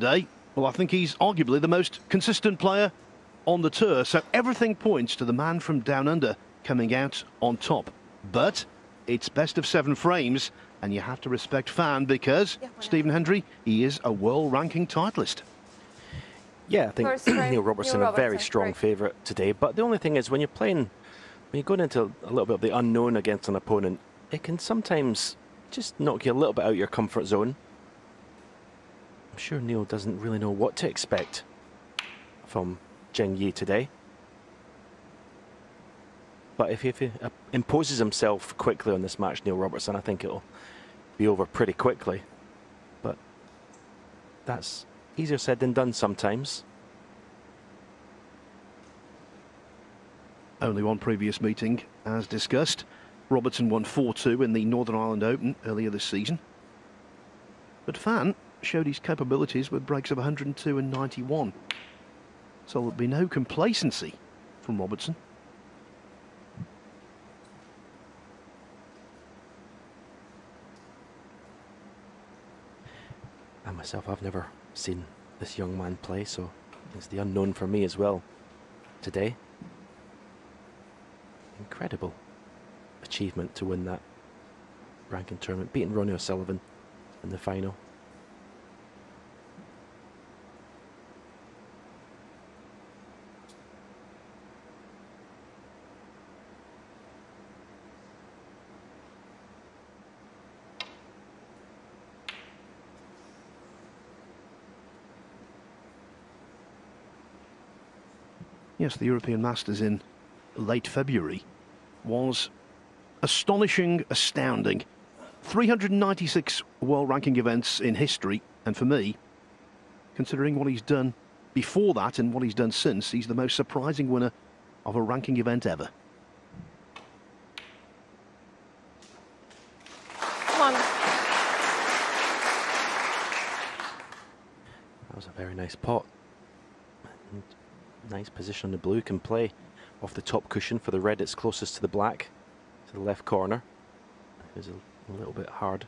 today, well, I think he's arguably the most consistent player on the tour. So everything points to the man from down under coming out on top. But it's best of 7 frames, and you have to respect Fan because, Stephen Hendry, he is a world ranking titleist. Yeah, I think Neil Robertson, a very strong favourite today. But the only thing is, when you're going into a little bit of the unknown against an opponent, it can sometimes just knock you a little bit out of your comfort zone. I'm sure Neil doesn't really know what to expect from Zhengyi today. But if he imposes himself quickly on this match, Neil Robertson, I think it'll be over pretty quickly. But that's easier said than done sometimes. Only one previous meeting, as discussed. Robertson won 4-2 in the Northern Ireland Open earlier this season. But Fan showed his capabilities with breaks of 102 and 91. So there'll be no complacency from Robertson. And myself, I've never seen this young man play, so it's the unknown for me as well today. Incredible achievement to win that ranking tournament, beating Ronnie O'Sullivan in the final. Yes, the European Masters in late February was astonishing, astounding. 396 world ranking events in history, and for me, considering what he's done before that and what he's done since, he's the most surprising winner of a ranking event ever. Come on. That was a very nice pot. And nice position on the blue, can play off the top cushion. For the red, it's closest to the black, to the left corner. It's a little bit hard.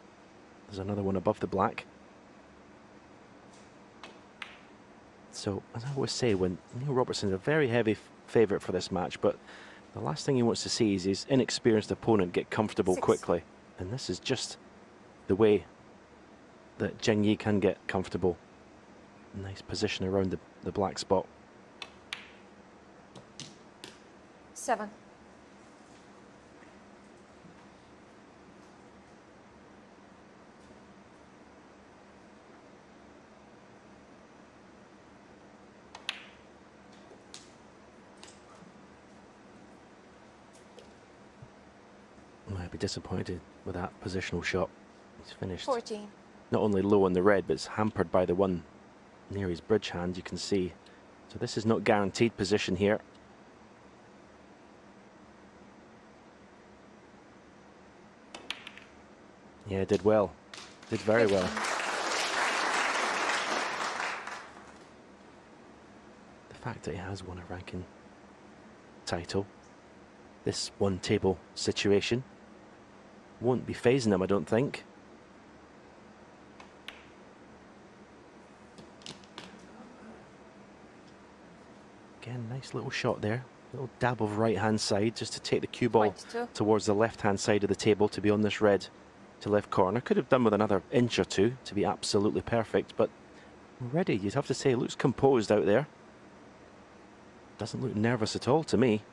There's another one above the black. So, as I always say, when Neil Robertson is a very heavy favourite for this match, but the last thing he wants to see is his inexperienced opponent get comfortable quickly. And this is just the way that Zhengyi can get comfortable. Nice position around the black spot. 7. I'd be disappointed with that positional shot. He's finished 14. Not only low on the red, but it's hampered by the one near his bridge hand, you can see. So this is not guaranteed position here. Yeah, did well. Did very well. The fact that he has won a ranking title, this one table situation, won't be phasing him, I don't think. Again, nice little shot there. Little dab of right hand side just to take the cue ball towards the left hand side of the table to be on this red to left corner. Could have done with another inch or two to be absolutely perfect, but already you'd have to say looks composed out there. Doesn't look nervous at all to me.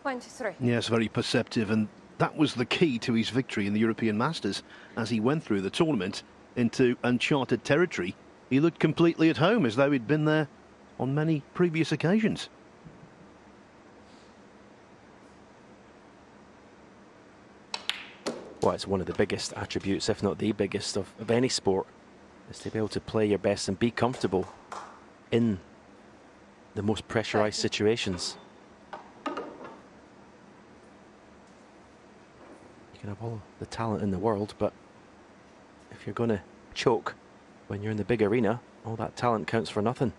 23. Yes, very perceptive, and that was the key to his victory in the European Masters. As he went through the tournament into uncharted territory, he looked completely at home, as though he'd been there on many previous occasions. Well, it's one of the biggest attributes, if not the biggest, of any sport, is to be able to play your best and be comfortable in the most pressurized situations. You can have all the talent in the world, but if you're going to choke when you're in the big arena, all that talent counts for nothing.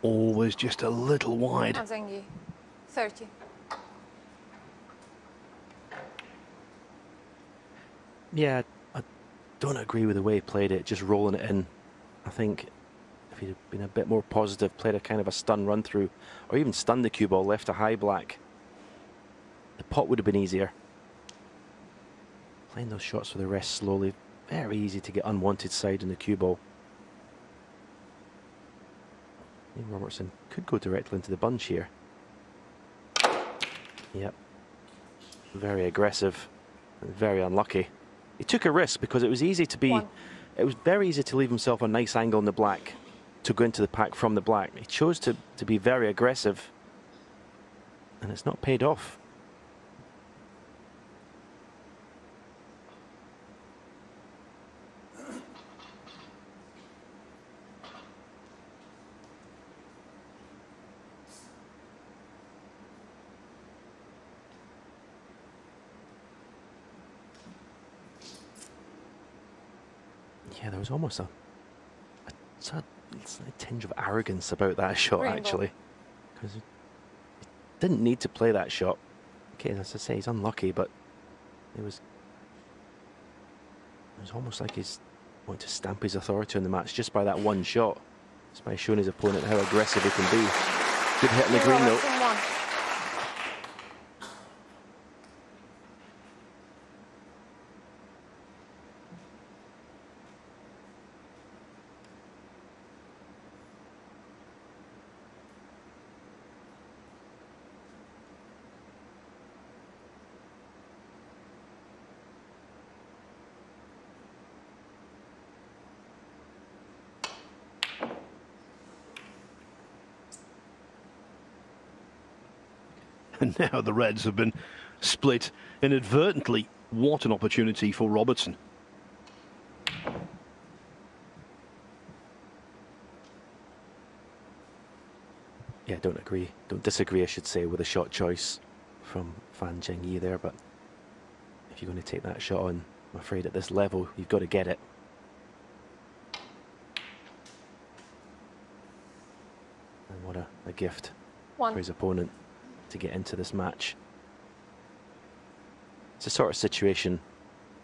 always just a little wide. Fan Zhengyi, 30. Yeah, I don't agree with the way he played it, just rolling it in. I think if he'd been a bit more positive, played a kind of a stun run through, or even stunned the cue ball, left a high black, the pot would have been easier. Playing those shots for the rest slowly, very easy to get unwanted side in the cue ball. Robertson could go directly into the bunch here. Yep. Very aggressive and very unlucky. He took a risk because it was easy to be... It was very easy to leave himself a nice angle in the black to go into the pack from the black. He chose to be very aggressive, and it's not paid off. Yeah, there was almost a tinge of arrogance about that shot, actually. Because he didn't need to play that shot. Okay, as I say, he's unlucky, but it was almost like he's wanting to stamp his authority on the match just by that one shot. Just by showing his opponent how aggressive he can be. Good hit in the green, though. And now the Reds have been split inadvertently. What an opportunity for Robertson. Yeah, don't disagree, I should say, with a shot choice from Fan Zhengyi there, but if you're going to take that shot on, I'm afraid at this level, you've got to get it. And what a gift for his opponent to get into this match. It's a sort of situation,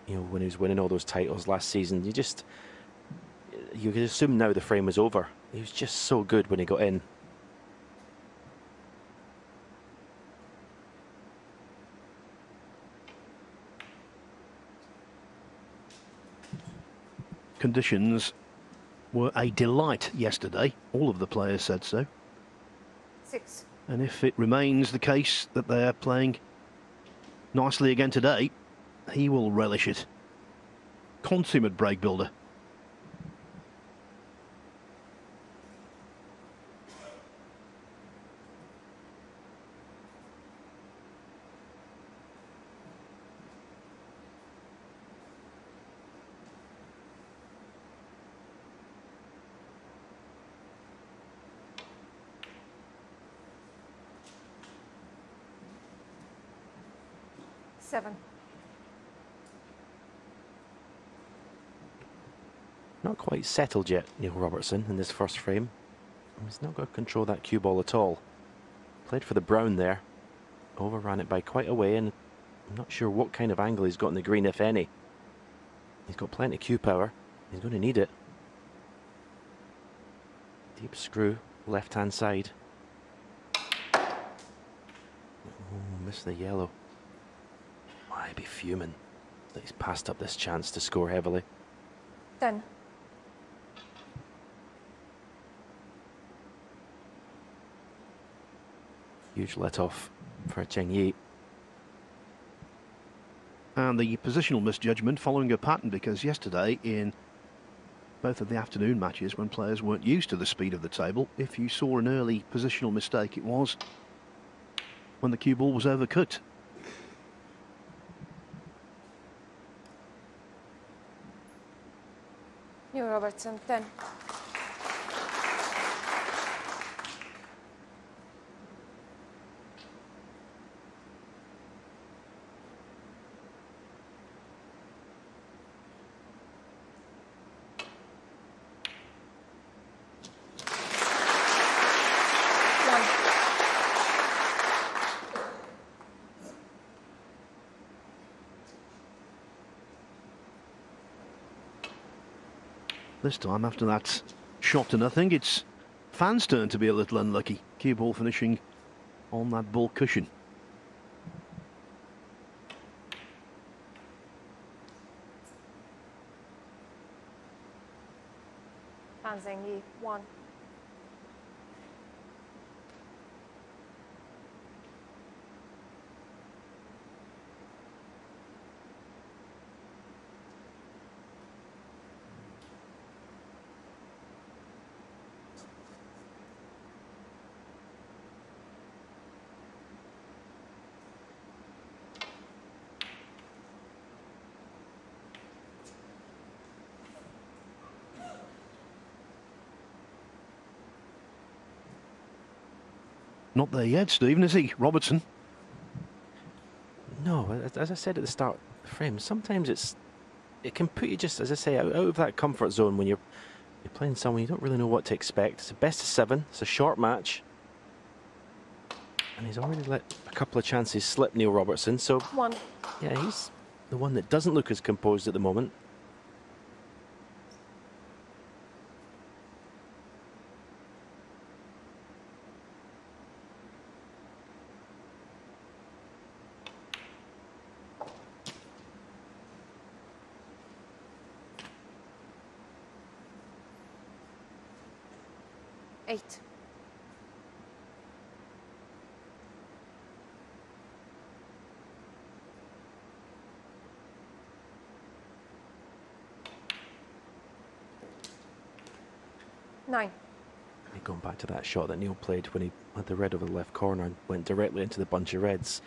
you know, when he was winning all those titles last season, you could assume now the frame was over. He was just so good when he got in. Conditions were a delight yesterday. All of the players said so. 6. And if it remains the case that they're playing nicely again today, he will relish it. Consummate break builder. Not quite settled yet, Neil Robertson, in this first frame. He's not going to control that cue ball at all. Played for the brown there. Overran it by quite a way, and I'm not sure what kind of angle he's got in the green, if any. He's got plenty of cue power. He's going to need it. Deep screw, left-hand side. Oh, missed the yellow. I'd be fuming that he's passed up this chance to score heavily. 10. Huge let-off for Zhengyi. And the positional misjudgment following a pattern, because yesterday in both of the afternoon matches, when players weren't used to the speed of the table, if you saw an early positional mistake, it was when the cue ball was overcooked. New Robertson, 10. This time, after that shot to nothing, it's Fan's turn to be a little unlucky. Cue ball finishing on that ball cushion. Fan Zhengyi, 1. Not there yet, Stephen, is he? Robertson. No, as I said at the start of the frame, sometimes it can put you just, as I say, out of that comfort zone when you're playing someone you don't really know what to expect. It's a best of 7. It's a short match. And he's already let a couple of chances slip, Neil Robertson. So, 1. Yeah, he's the one that doesn't look as composed at the moment. Eight. Nine. Going back to that shot that Neil played when he had the red over the left corner and went directly into the bunch of reds.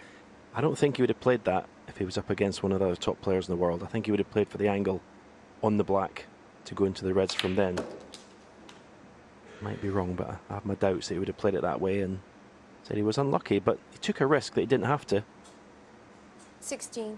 I don't think he would have played that if he was up against one of the other top players in the world. I think he would have played for the angle on the black to go into the reds from then. Might be wrong, but I have my doubts that he would have played it that way, and said he was unlucky, but he took a risk that he didn't have to. 16.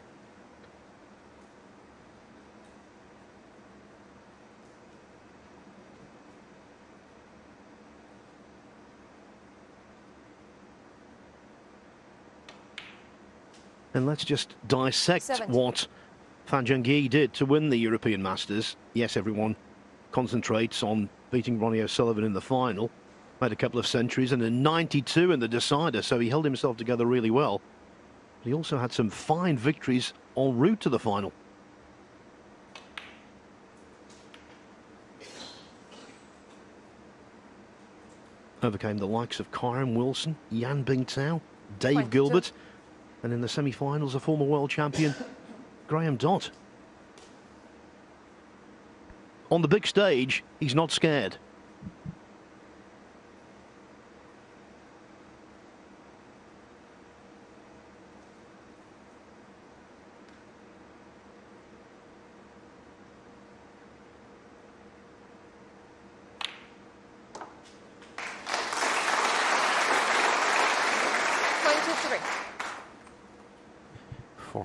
And let's just dissect 70. what Fan Zhengyi did to win the European Masters. Yes, everyone concentrates on beating Ronnie O'Sullivan in the final. Made a couple of centuries and a 92 in the decider, so he held himself together really well. But he also had some fine victories en route to the final. Overcame the likes of Kyron Wilson, Yan Bingtao, Dave 22. Gilbert, and in the semi-finals, a former world champion, Graham Dott. On the big stage, he's not scared.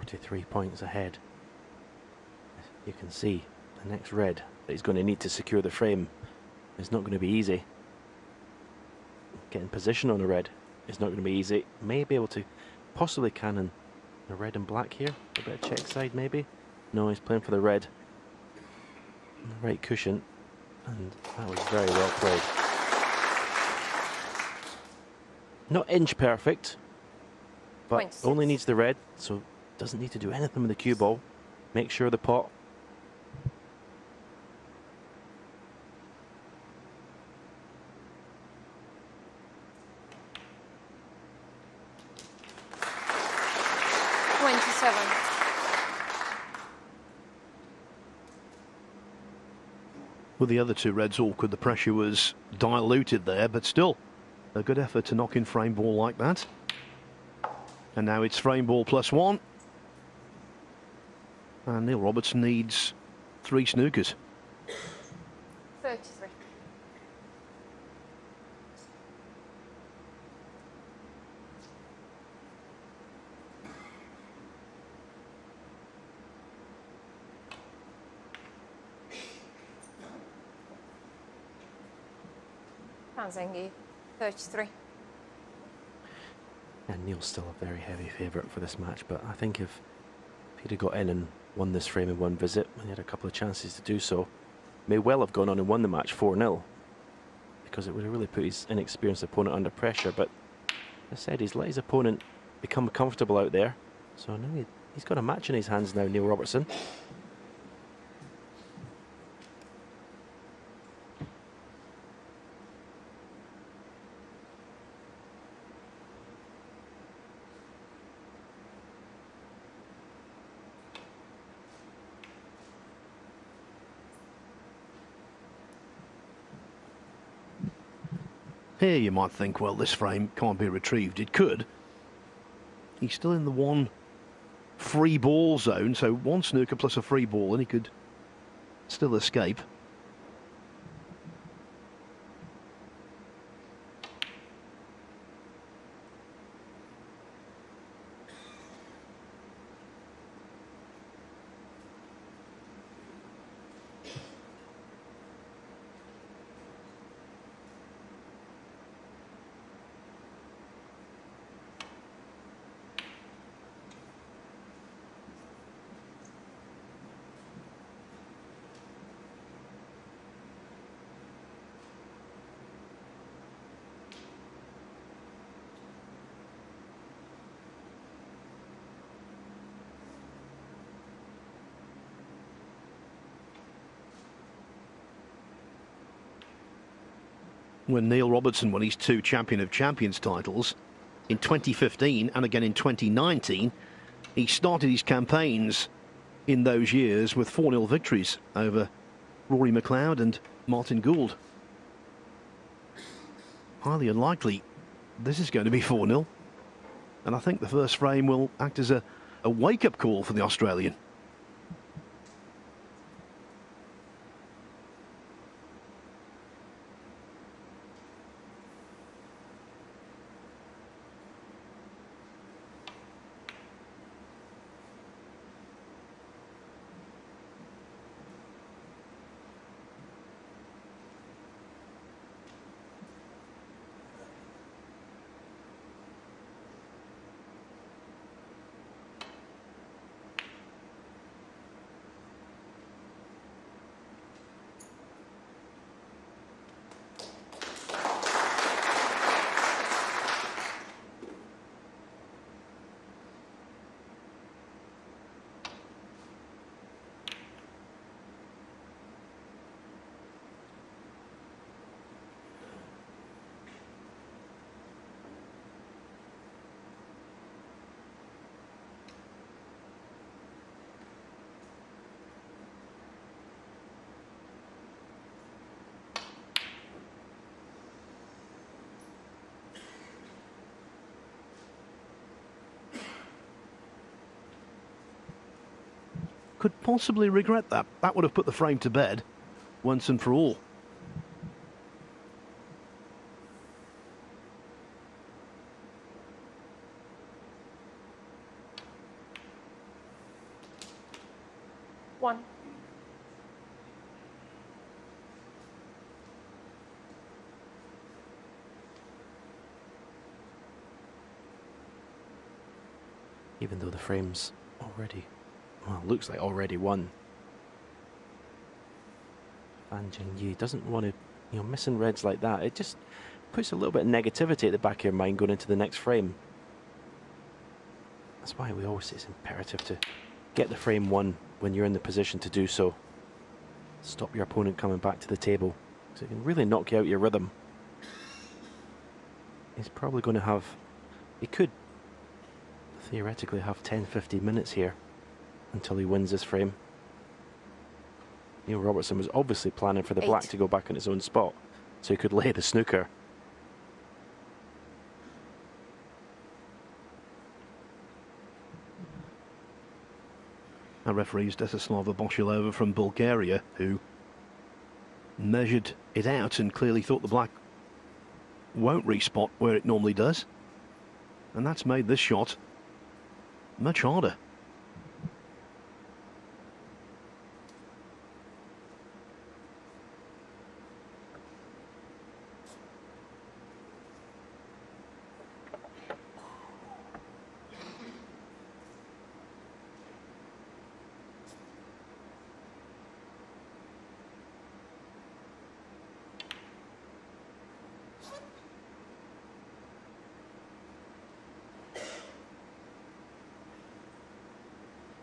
.3 points ahead. You can see the next red that he's going to need to secure the frame is not going to be easy. Getting position on a red is not going to be easy. May be able to possibly cannon the red and black here. A bit of check side maybe. No, he's playing for the red. The right cushion, and that was very well played. Not inch perfect, but only needs the red, so doesn't need to do anything with the cue ball. Make sure the pot. With the other two reds awkward, the pressure was diluted there, but still a good effort to knock in frame ball like that. And now it's frame ball +1. And Neil Robertson needs 3 snookers. 33. Fan Zhengyi, 33. And Neil's still a very heavy favourite for this match, but I think if he'd have got in and won this frame in one visit, and he had a couple of chances to do so, may well have gone on and won the match 4-0, because it would have really put his inexperienced opponent under pressure. But as I said, he's let his opponent become comfortable out there. So now he's got a match in his hands now, Neil Robertson. Here you might think, well, this frame can't be retrieved. It could. He's still in the one free ball zone, so one snooker plus a free ball, and he could still escape. When Neil Robertson won his 2 Champion of Champions titles in 2015 and again in 2019, he started his campaigns in those years with 4-0 victories over Rory McLeod and Martin Gould. Highly unlikely this is going to be 4-0. And I think the first frame will act as a wake-up call for the Australian. Could possibly regret that. That would have put the frame to bed once and for all. One. Even though the frame's already, well, looks like already won. Fan Zhengyi doesn't want to, missing reds like that. It just puts a little bit of negativity at the back of your mind going into the next frame. That's why we always say it's imperative to get the frame won when you're in the position to do so. Stop your opponent coming back to the table, because it can really knock you out your rhythm. He's probably going to have, he could theoretically have 10-15 minutes here until he wins this frame. Neil Robertson was obviously planning for the black to go back in his own spot, so he could lay the snooker. Our referee is Desislava Boshilova from Bulgaria, who measured it out and clearly thought the black won't respot where it normally does. And that's made this shot much harder.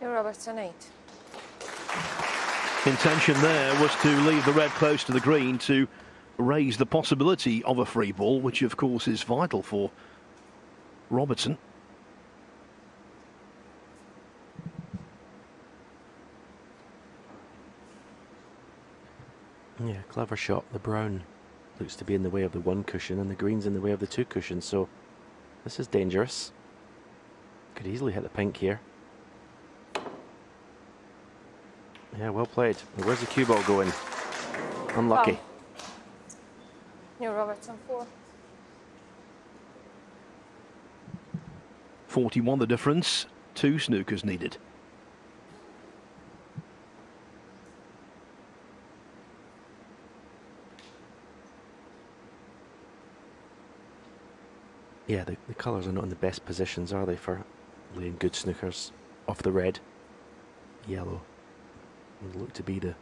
Robertson 8. Intention there was to leave the red close to the green to raise the possibility of a free ball, which of course is vital for Robertson. Yeah, clever shot. The brown looks to be in the way of the one cushion and the green's in the way of the two cushions, so this is dangerous. Could easily hit the pink here. Yeah, well played. Where's the cue ball going? Unlucky. Robertson 4. 41 the difference. 2 snookers needed. Yeah, the colours are not in the best positions, are they, for laying good snookers? Off the red. Yellow would look to be the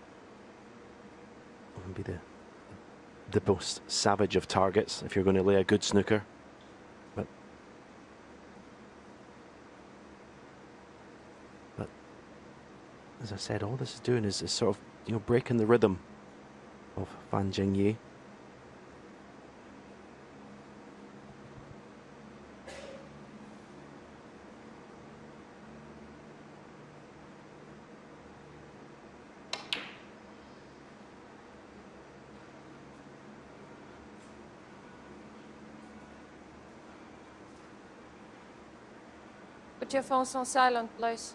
most savage of targets if you're going to lay a good snooker. But as I said, all this is doing is sort of, you know, breaking the rhythm of Fan Zhengyi. Put your phones on silent, please.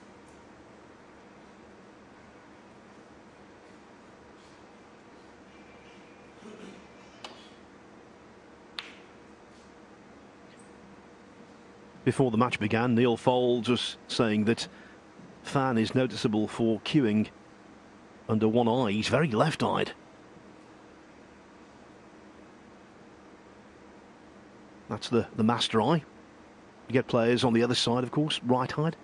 Before the match began, Neil Fold was saying that Fan is noticeable for cueing under one eye. He's very left-eyed. That's the master eye. You get players on the other side, of course, right-eyed.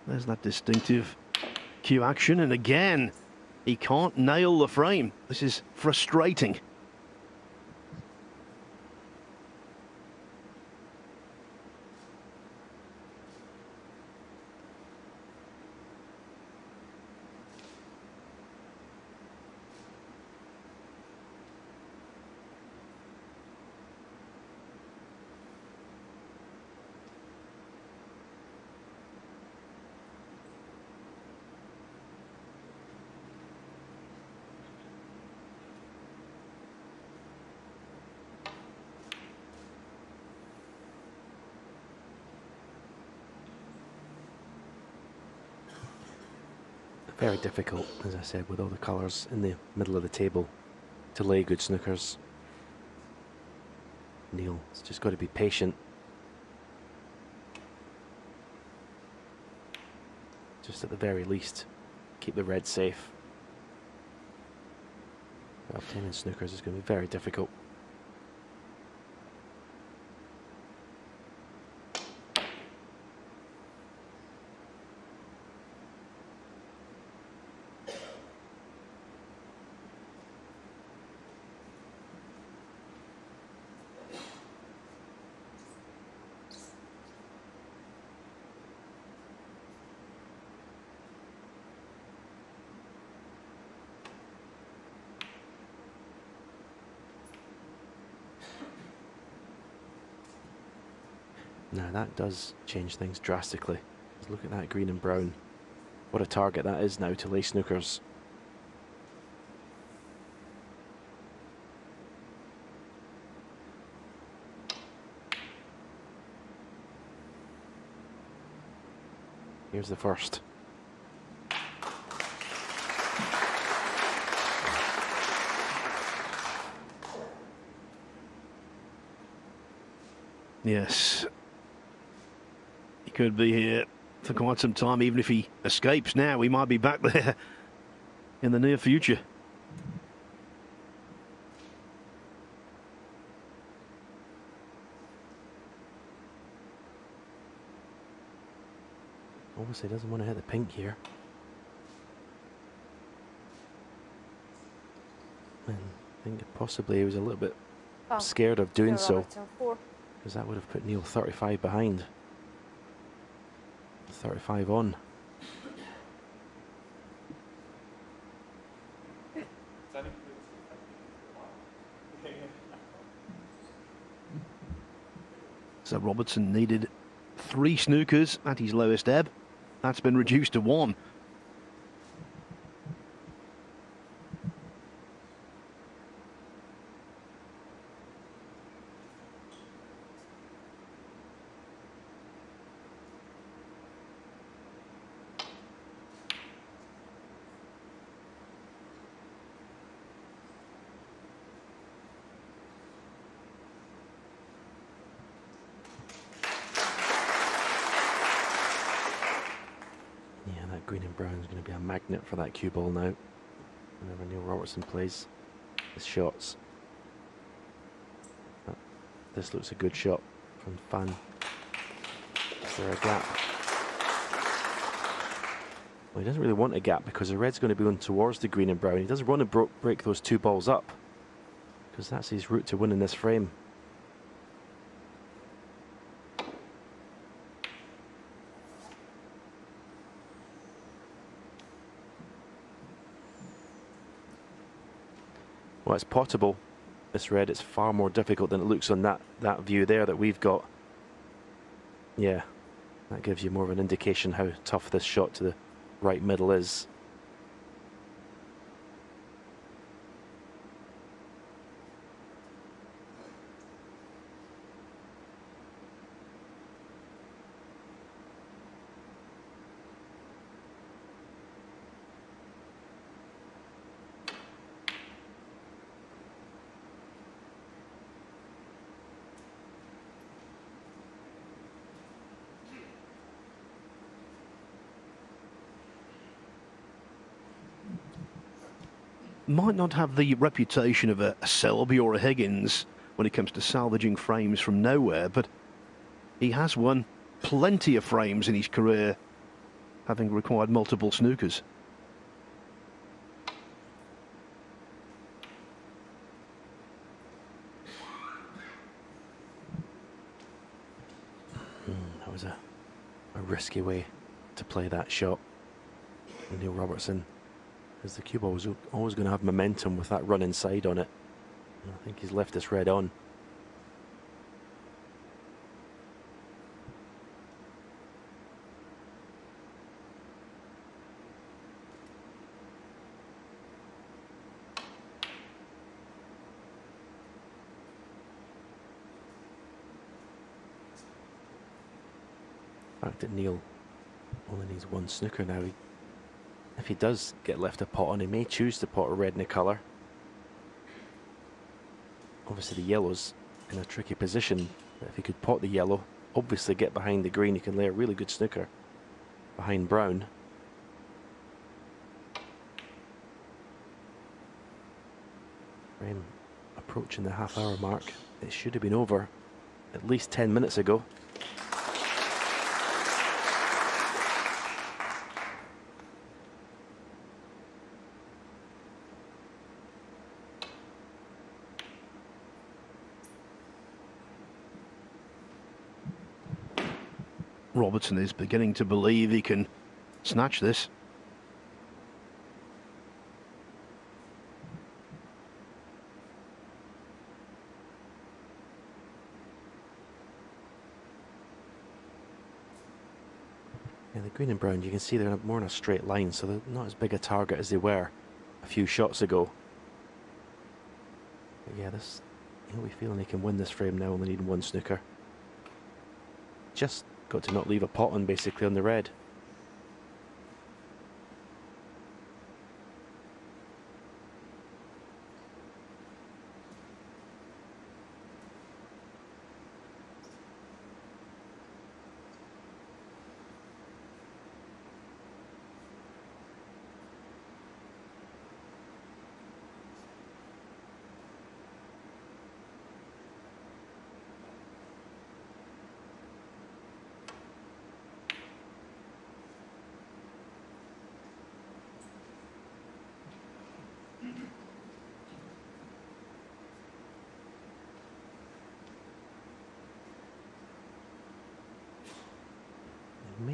There's that distinctive cue action, and again, he can't nail the frame. This is frustrating. Very difficult, as I said, with all the colours in the middle of the table to lay good snookers. Neil's just got to be patient. Just at the very least, keep the red safe. But obtaining snookers is going to be very difficult. Now that does change things drastically. Look at that green and brown. What a target that is now to lay snookers. Here's the first. Yes. He could be here for quite some time. Even if he escapes now, we might be back there in the near future. obviously doesn't want to hit the pink here. And I think possibly he was a little bit scared of doing so, because that would have put Neil 35 behind. 35 on. So Robertson needed 3 snookers at his lowest ebb. That's been reduced to 1. Green and brown is going to be a magnet for that cue ball now. Whenever Neil Robertson plays his shots. But this looks a good shot from Fan. Is there a gap? Well, he doesn't really want a gap because the red's going to be going towards the green and brown. He doesn't want to break those 2 balls up, because that's his route to winning this frame. Well, it's potable, this red. It's far more difficult than it looks on that view there that we've got. Yeah, that gives you more of an indication how tough this shot to the right middle is. Might not have the reputation of a Selby or a Higgins when it comes to salvaging frames from nowhere, but he has won plenty of frames in his career, having required multiple snookers. That was a risky way to play that shot. Neil Robertson, as the cue ball was always going to have momentum with that run inside on it. And I think he's left this red on. The fact that Neil only needs 1 snooker now. If he does get left a pot on, he may choose to pot a red in the colour. Obviously the yellow's in a tricky position, but if he could pot the yellow, obviously get behind the green, he can lay a really good snooker behind brown. Frame approaching the half-hour mark. It should have been over at least 10 minutes ago. Robertson is beginning to believe he can snatch this. Yeah, the green and brown, you can see they're more in a straight line, so they're not as big a target as they were a few shots ago. But yeah, he'll be feeling he can win this frame now, only needing 1 snooker. Just got to not leave a pot on, basically, on the red.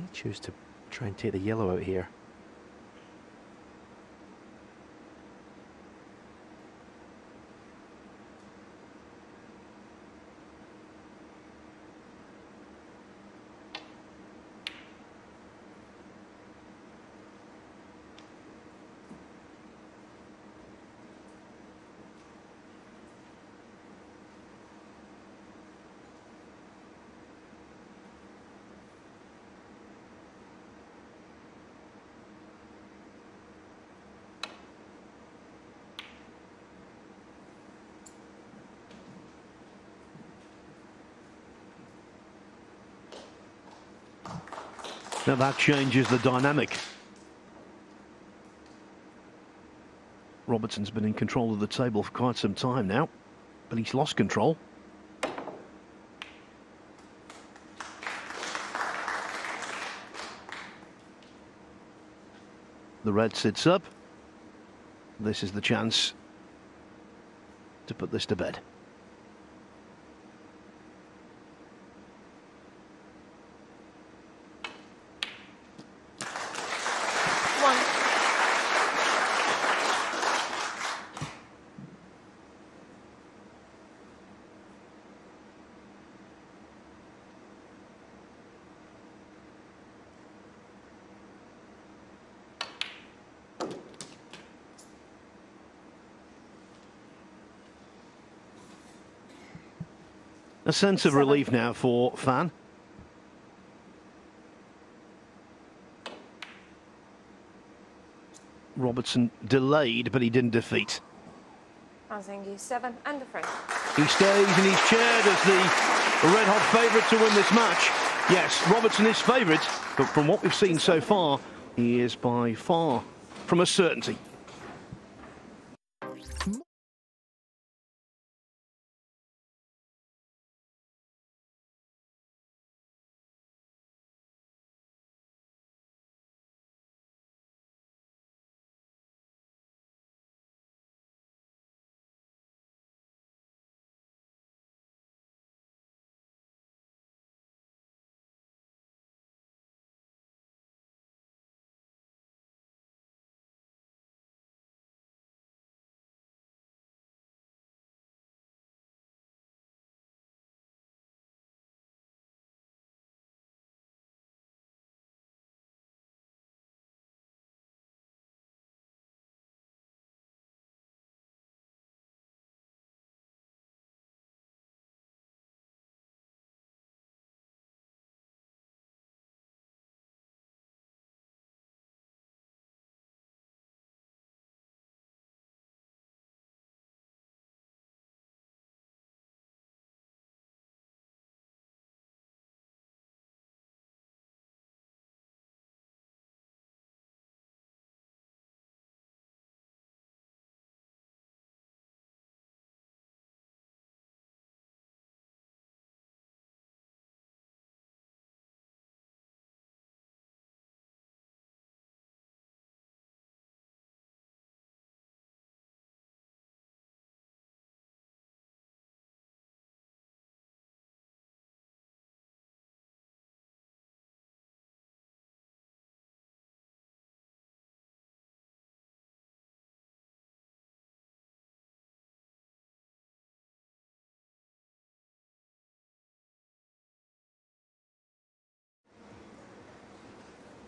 may choose to try and take the yellow out here. Now that changes the dynamic. Robertson's been in control of the table for quite some time now, but he's lost control. The red sits up. This is the chance to put this to bed. A sense of relief now for Fan. Robertson delayed, but he didn't defeat. Fan Zhengyi 7 and a frame. He stays in his chair as the red-hot favourite to win this match. Yes, Robertson is favourite, but from what we've seen so far, he is by far from a certainty.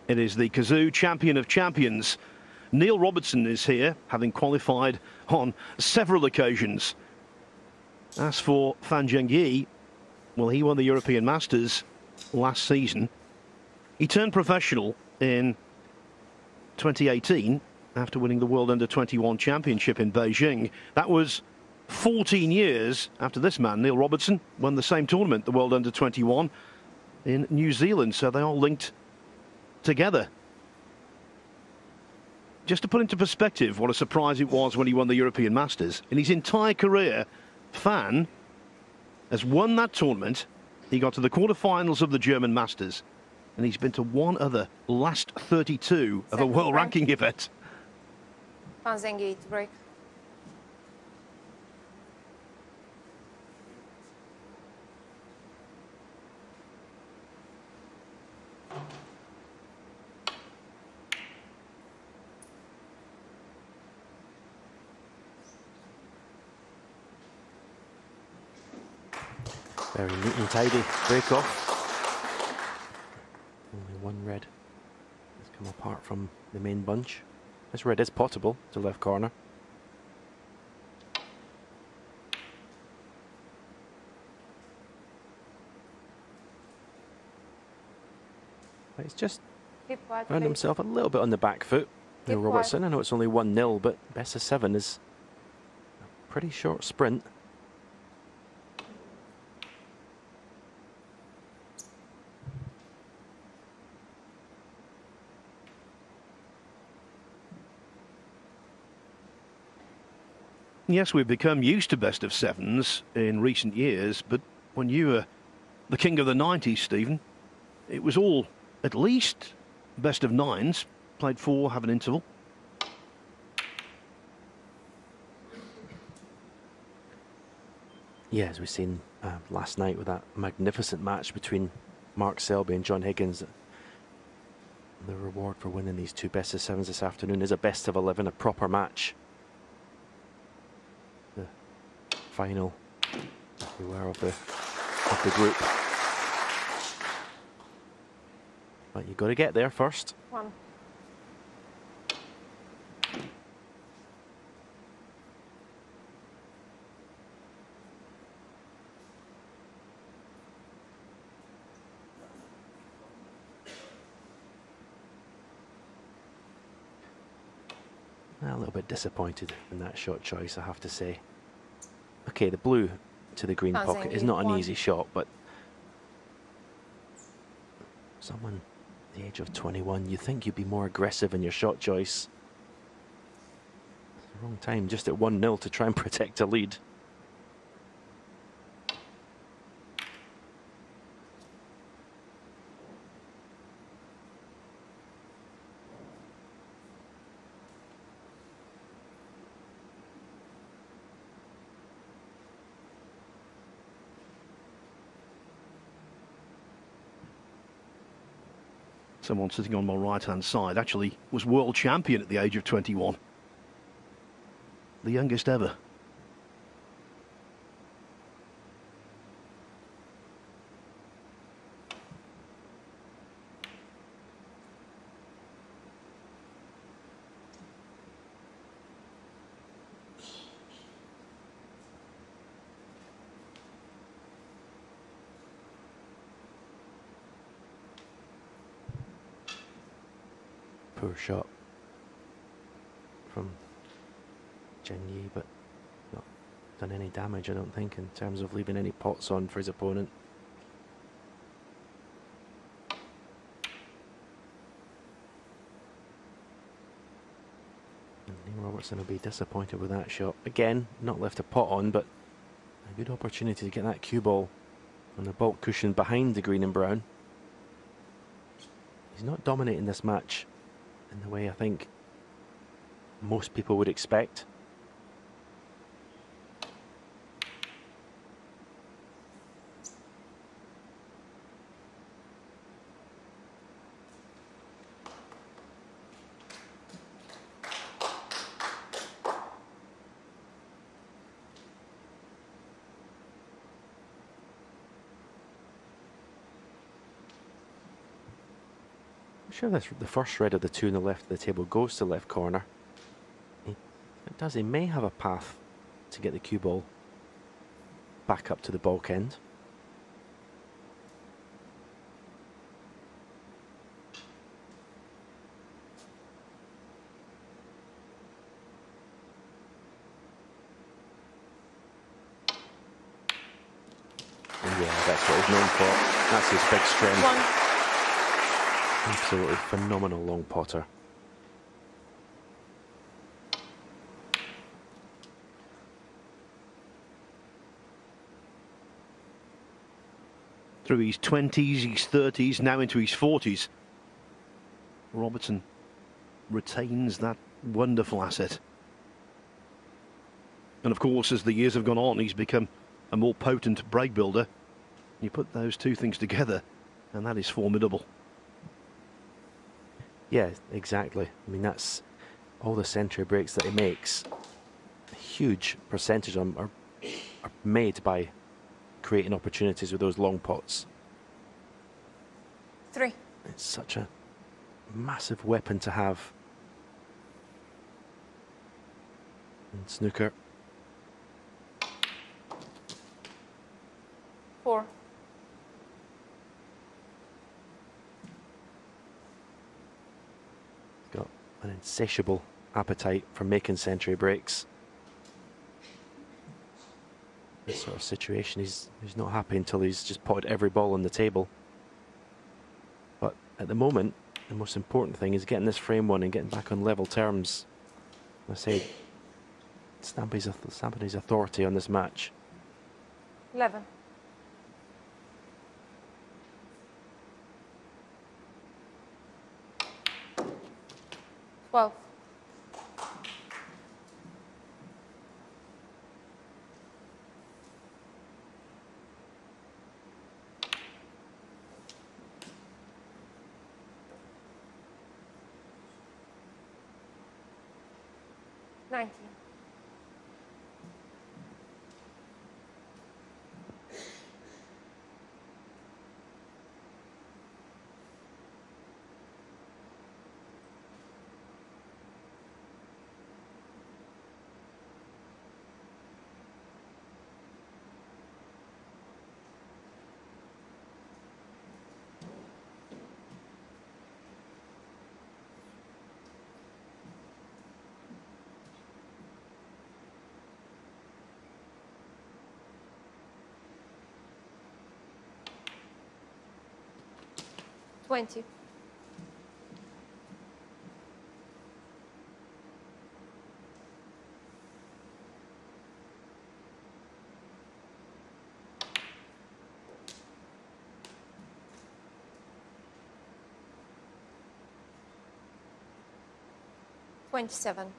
It is the Kazoo champion of champions. Neil Robertson is here, having qualified on several occasions. As for Fan Zhengyi, well, he won the European Masters last season. He turned professional in 2018 after winning the World Under-21 Championship in Beijing. That was 14 years after this man, Neil Robertson, won the same tournament, the World Under-21, in New Zealand. So they all linked together. Just to put into perspective what a surprise it was when he won the European Masters. In his entire career, Fan has won that tournament. He got to the quarterfinals of the German Masters, and he's been to one other last 32 of a world ranking event. Fan Zhengyi to break. Very neat and tidy break off. Only one red has come apart from the main bunch. This red is potable to left corner. But he's just found himself a little bit on the back foot. Robertson, I know it's only 1-0, but best of 7 is a pretty short sprint. Yes, we've become used to best of 7s in recent years, but when you were the king of the 90s, Stephen, it was all at least best of 9s, played 4, have an interval. Yeah, as we've seen last night with that magnificent match between Mark Selby and John Higgins. The reward for winning these 2 best of 7s this afternoon is a best of 11, a proper match. The final, if we were, of the group. But you've got to get there first. 1. A little bit disappointed in that shot choice, I have to say. Okay, the blue to the green pocket is not an easy shot, but someone at the age of 21, you think you'd be more aggressive in your shot choice. It's the wrong time, just at 1-0 to try and protect a lead. Someone sitting on my right-hand side actually was world champion at the age of 21. The youngest ever. Poor shot from Zhengyi, but not done any damage, I don't think, in terms of leaving any pots on for his opponent. And Robertson will be disappointed with that shot. Again, not left a pot on, but a good opportunity to get that cue ball on the baulk cushion behind the green and brown. He's not dominating this match in the way I think most people would expect. Sure, the first red of the 2 on the left of the table goes to left corner. He may have a path to get the cue ball back up to the baulk end. And yeah, that's what he's known for. That's his big strength. 1. Absolutely phenomenal long potter. Through his 20s, his 30s, now into his 40s, Robertson retains that wonderful asset. And of course, as the years have gone on, he's become a more potent break builder. You put those two things together, and that is formidable. Yeah, exactly. I mean, that's all the century breaks that he makes. A huge percentage of them are made by creating opportunities with those long pots. 3. It's such a massive weapon to have in snooker. 4. Got an insatiable appetite for making century breaks. This sort of situation, he's not happy until he's just potted every ball on the table. But at the moment, the most important thing is getting this frame won and getting back on level terms. I say, stamping his authority on this match. 11. 12. 19. 20. 27.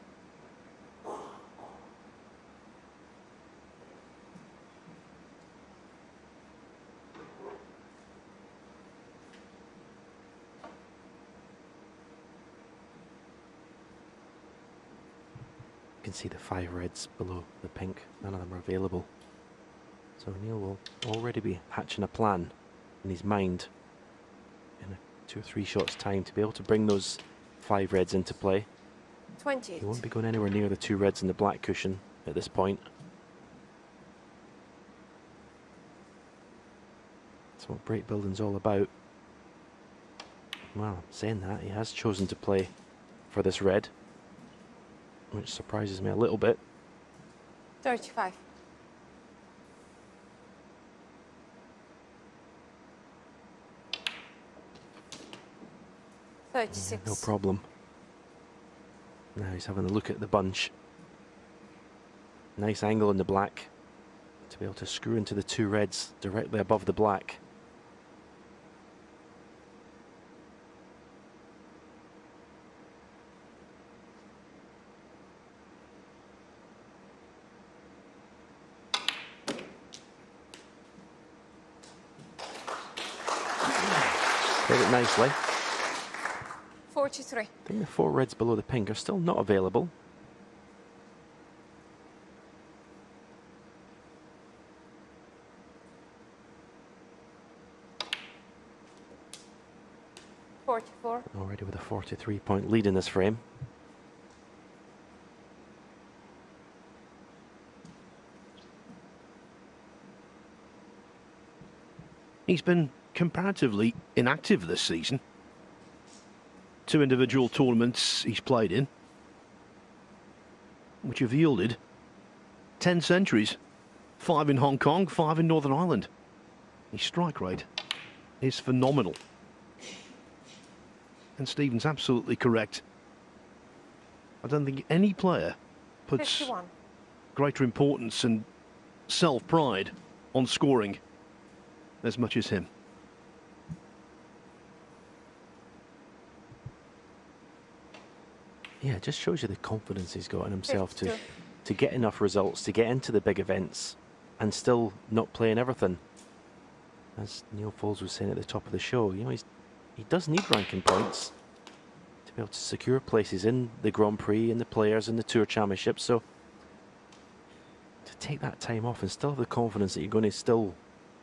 'Can see the 5 reds below the pink. None of them are available. So Neil will already be hatching a plan in his mind in 2 or 3 shots time to be able to bring those 5 reds into play. 20. He won't be going anywhere near the 2 reds and the black cushion at this point. That's what break building's all about. Well, saying that, he has chosen to play for this red, which surprises me a little bit. 35. 36. No problem. Now he's having a look at the bunch. Nice angle in the black to be able to screw into the 2 reds directly above the black. Played it nicely. 43. I think the 4 reds below the pink are still not available. Already with a 43-point lead in this frame. He's been comparatively inactive this season. 2 individual tournaments he's played in, which have yielded 10 centuries. 5 in Hong Kong, 5 in Northern Ireland. His strike rate is phenomenal. And Stephen's absolutely correct. I don't think any player puts 51. greater importance and self-pride on scoring as much as him. Yeah, it just shows you the confidence he's got in himself to get enough results, to get into the big events and still not playing everything. As Neil Foles was saying at the top of the show, you know, he does need ranking points to be able to secure places in the Grand Prix and the Players and the Tour Championship. So to take that time off and still have the confidence that you're going to still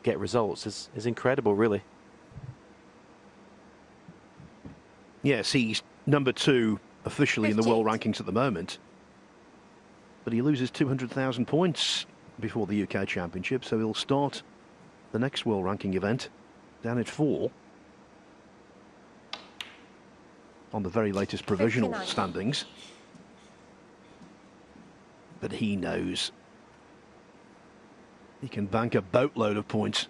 get results is incredible, really. Yes, he's number 2 officially in the world rankings at the moment. But he loses 200,000 points before the UK Championship, so he'll start the next world ranking event down at 4 on the very latest provisional 59 standings. But he knows he can bank a boatload of points.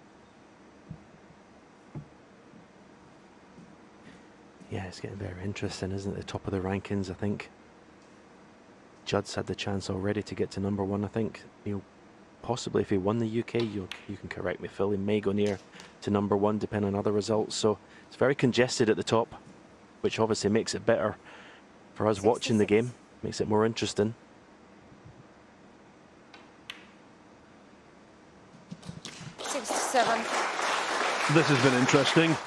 Yeah, it's getting very interesting, isn't it? The top of the rankings, I think. Judd's had the chance already to get to number 1, I think. He'll possibly, if he won the UK, you can correct me, Phil, he may go near to number 1, depending on other results. So it's very congested at the top, which obviously makes it better for us watching the game, makes it more interesting. This has been interesting.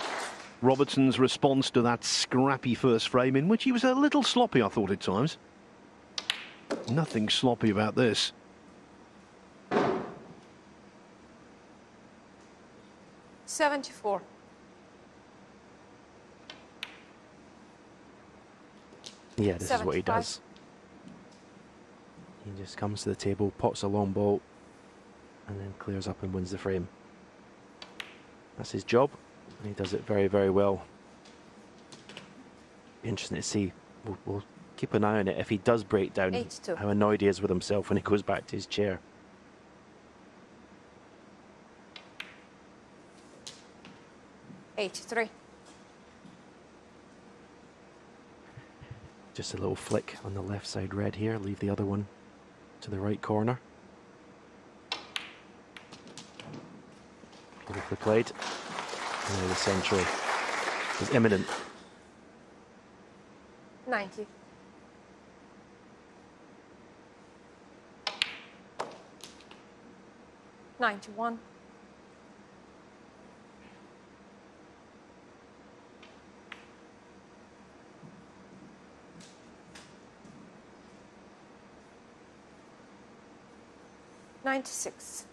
Robertson's response to that scrappy first frame, in which he was a little sloppy, I thought, at times. Nothing sloppy about this. $74. Yeah, this is what he does. He just comes to the table, pots a long ball, and then clears up and wins the frame. That's his job, and he does it very, very well. Be interesting to see. We'll keep an eye on it. If he does break down, 82. how annoyed he is with himself when he goes back to his chair. $83. Just a little flick on the left side red here. Leave the other one to the right corner. Beautifully played. And now the central is imminent. 90. $91. $96.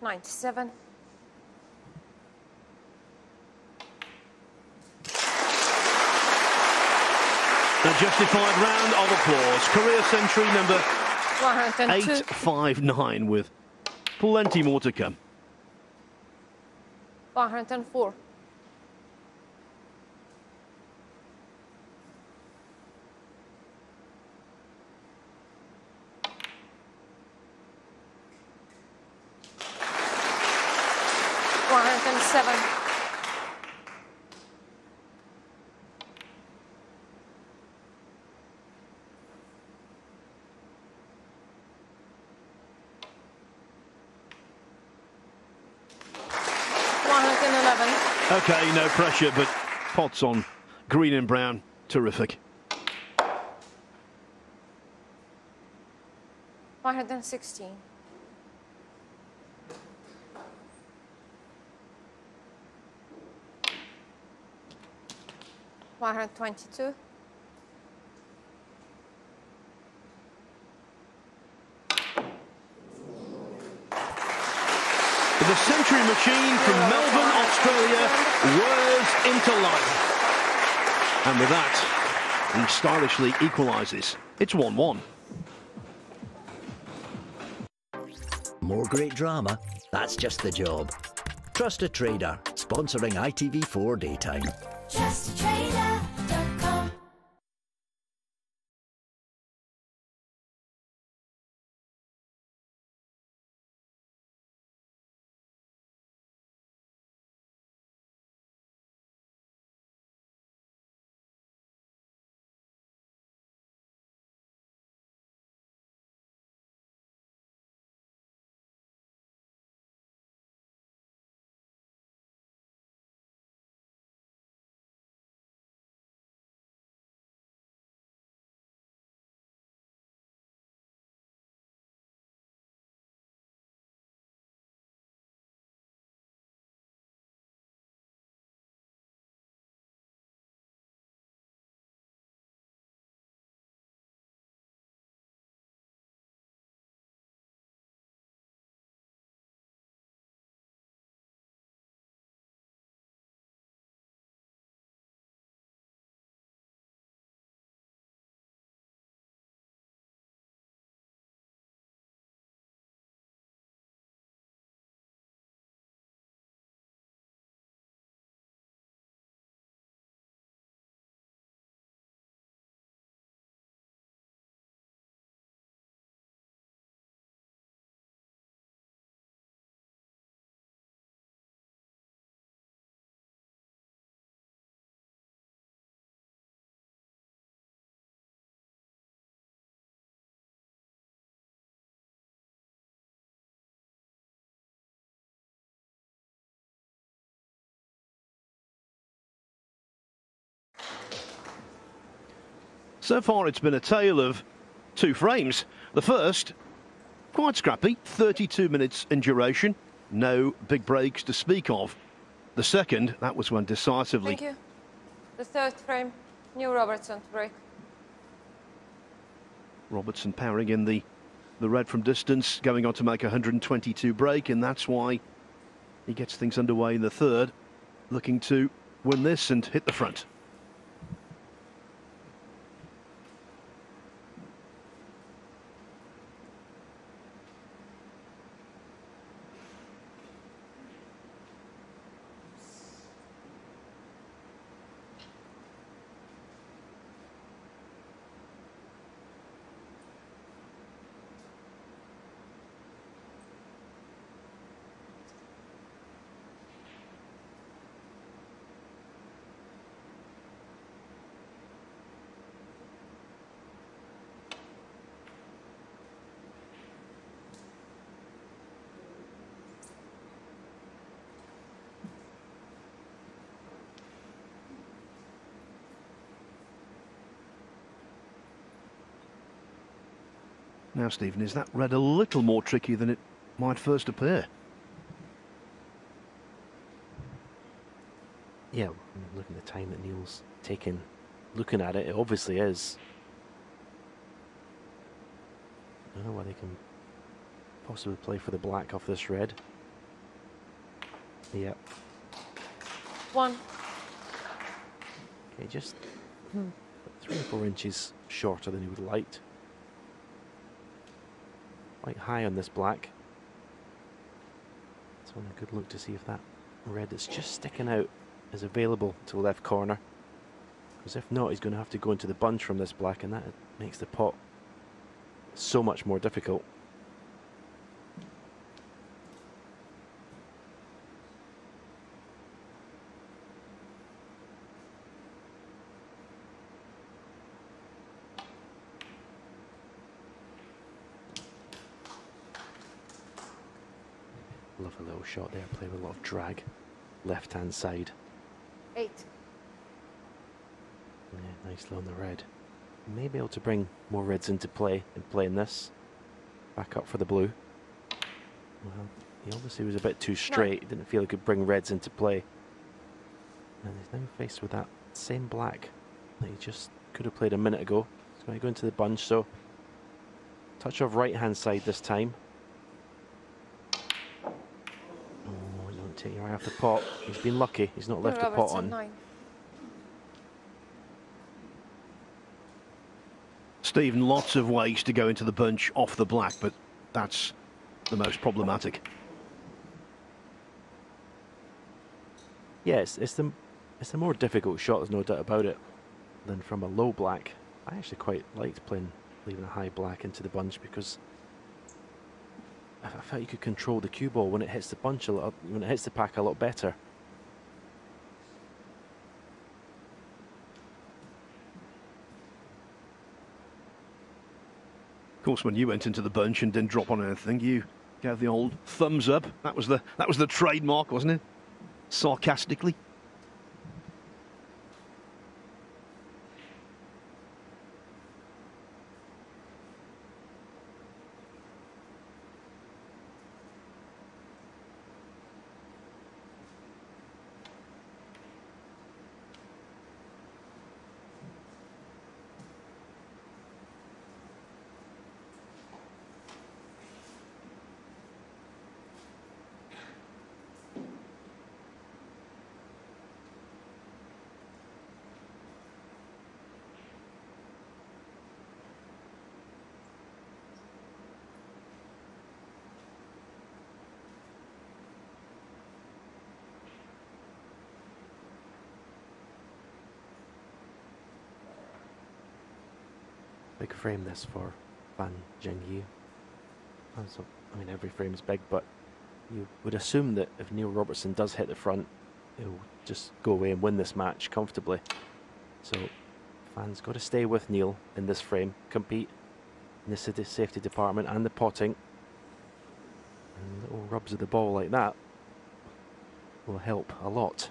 97. A justified round of applause. Career century number 102. 859, with plenty more to come. 104. $107. Okay, no pressure, but pots on green and brown, terrific. 116. 122. The century machine from Melbourne, Australia, whirs into life. And with that, he stylishly equalises. It's 1-1. More great drama? That's just the job. Trust a Trader, sponsoring ITV4 Daytime. Just a Trader. So far it's been a tale of two frames. The first, quite scrappy, 32 minutes in duration. No big breaks to speak of. The second, that was one decisively. Thank you. The third frame, new Robertson break. Robertson powering in the red from distance, going on to make a 122 break, and that's why he gets things underway in the third, looking to win this and hit the front. Now, Stephen, is that red a little more tricky than it might first appear? Yeah, looking at the time that Neil's taken, looking at it, it obviously is. I don't know why they can possibly play for the black off this red. Yep. One. Okay, just 3 or 4 inches shorter than he would have liked. Quite high on this black. So a good look to see if that red that's just sticking out is available to the left corner. Because if not, he's going to have to go into the bunch from this black, and that makes the pot so much more difficult. Love a little shot there, play with a lot of drag. Left hand side. 8. Yeah, nicely on the red. May be able to bring more reds into play in playing this. Back up for the blue. Well, he obviously was a bit too straight. He didn't feel he could bring reds into play. And he's now faced with that same black that he just could have played a minute ago. He's going to go into the bunch, so touch of right hand side this time. Oh, don't take your eye off the pot. He's been lucky. He's not left the pot on. 9. Stephen, lots of ways to go into the bunch off the black, but that's the most problematic. Yes, it's the more difficult shot, there's no doubt about it, than from a low black. I actually quite liked leaving a high black into the bunch, because I felt you could control the cue ball when it hits the bunch a lot, when it hits the pack a lot better. Of course, when you went into the bunch and didn't drop on anything, you gave the old thumbs up. That was the trademark, wasn't it? Sarcastically. Big frame this for Fan Zhengyi. So, I mean, every frame is big, but you would assume that if Neil Robertson does hit the front, he'll just go away and win this match comfortably. So, Fan's got to stay with Neil in this frame, compete in the safety department and the potting. And little rubs of the ball like that will help a lot.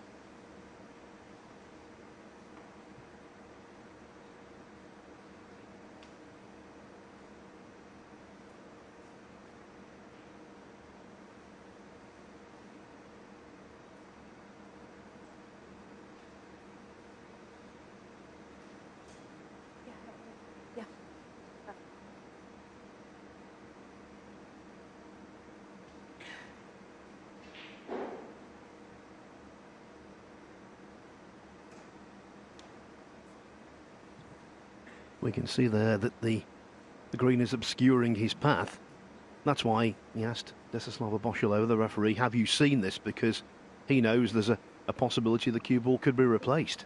We can see there that the green is obscuring his path. That's why he asked Desislava Boshilova, the referee, have you seen this? Because he knows there's a possibility the cue ball could be replaced.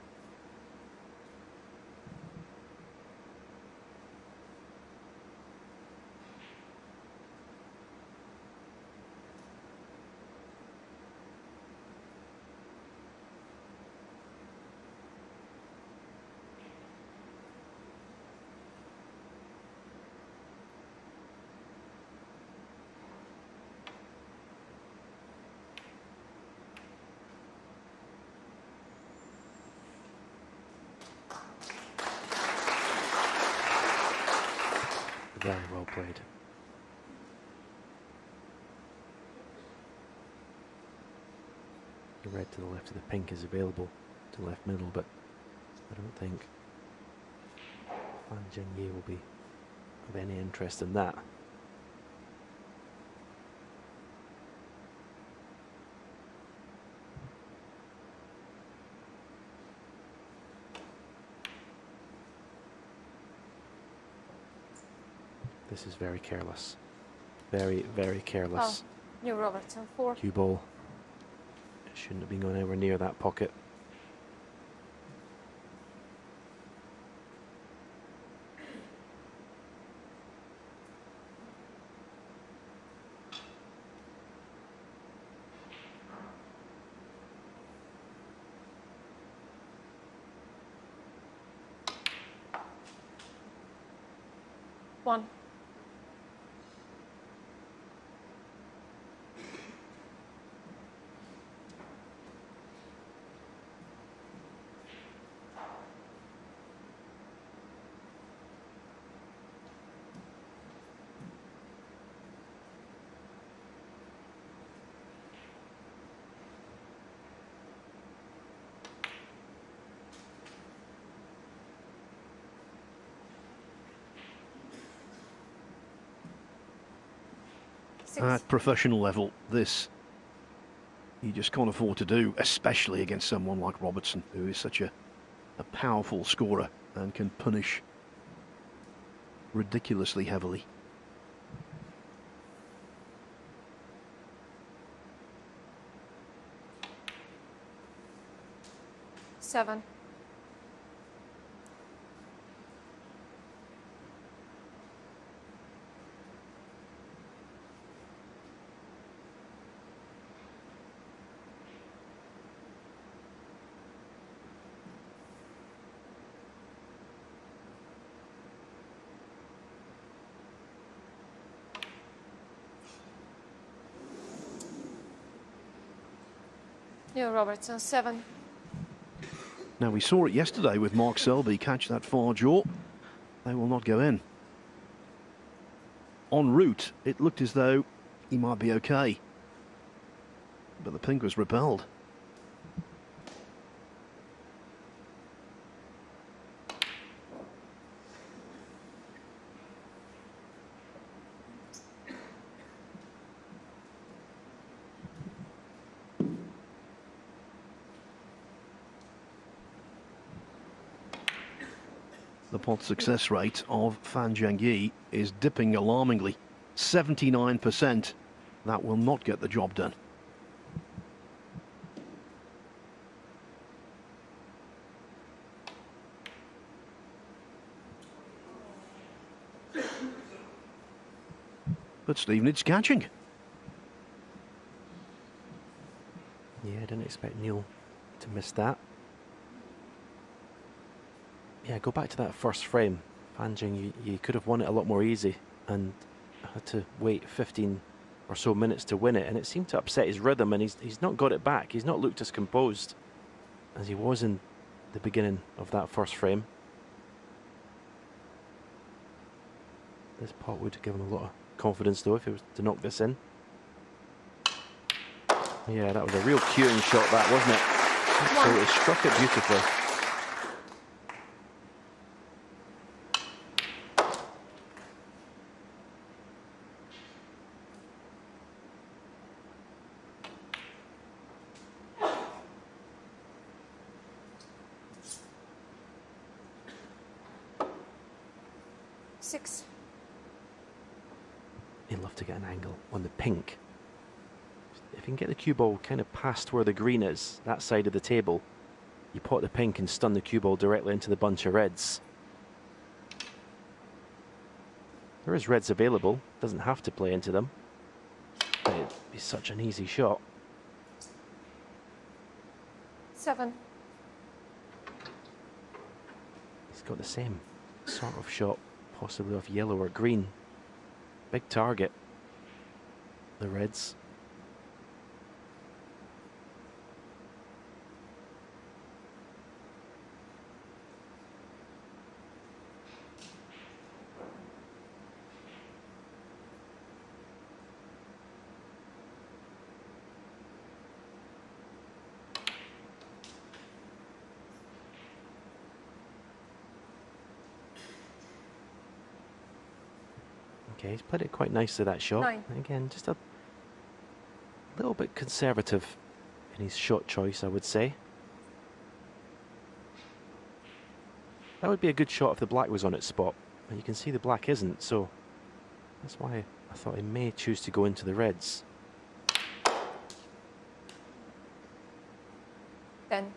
Very well played. The red to the left of the pink is available to left middle, but I don't think Fan Zhengyi will be of any interest in that. This is very careless. Very, very careless. Oh, new Robertson, 4. Cue ball. It shouldn't have been going anywhere near that pocket. One. At professional level, this you just can't afford to do, especially against someone like Robertson, who is such a powerful scorer and can punish ridiculously heavily. Seven. New Robertson, 7. Now, we saw it yesterday with Mark Selby catch that far jaw. They will not go in. En route, it looked as though he might be okay, but the pink was repelled. The pot success rate of Fan Zhengyi is dipping alarmingly. 79%. That will not get the job done. But Steve needs catching. Yeah, I didn't expect Neil to miss that. Yeah, go back to that first frame. Fan Zhengyi, you could have won it a lot more easy and had to wait 15 or so minutes to win it, and it seemed to upset his rhythm, and he's not got it back. He's not looked as composed as he was in the beginning of that first frame. This pot would give him a lot of confidence though if he was to knock this in. Yeah, that was a real cueing shot, that, wasn't it? So he struck it beautifully. 6. He'd love to get an angle on the pink. If you can get the cue ball kind of past where the green is, that side of the table, you pot the pink and stun the cue ball directly into the bunch of reds. There is reds available, doesn't have to play into them. But it'd be such an easy shot. 7. He's got the same sort of shot, possibly off yellow or green. Big target, the reds. Okay, he's played it quite nicely, that shot. 9. Again, just a little bit conservative in his shot choice, I would say. That would be a good shot if the black was on its spot. But you can see the black isn't, so that's why I thought he may choose to go into the reds. 10.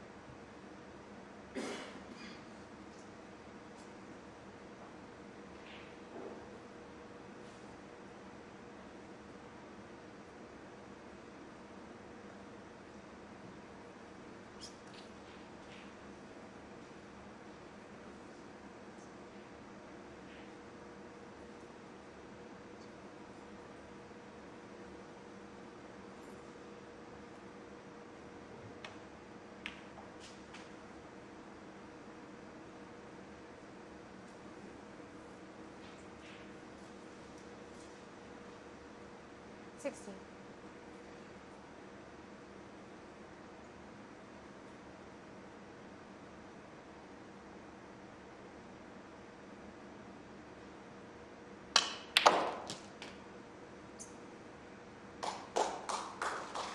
$16.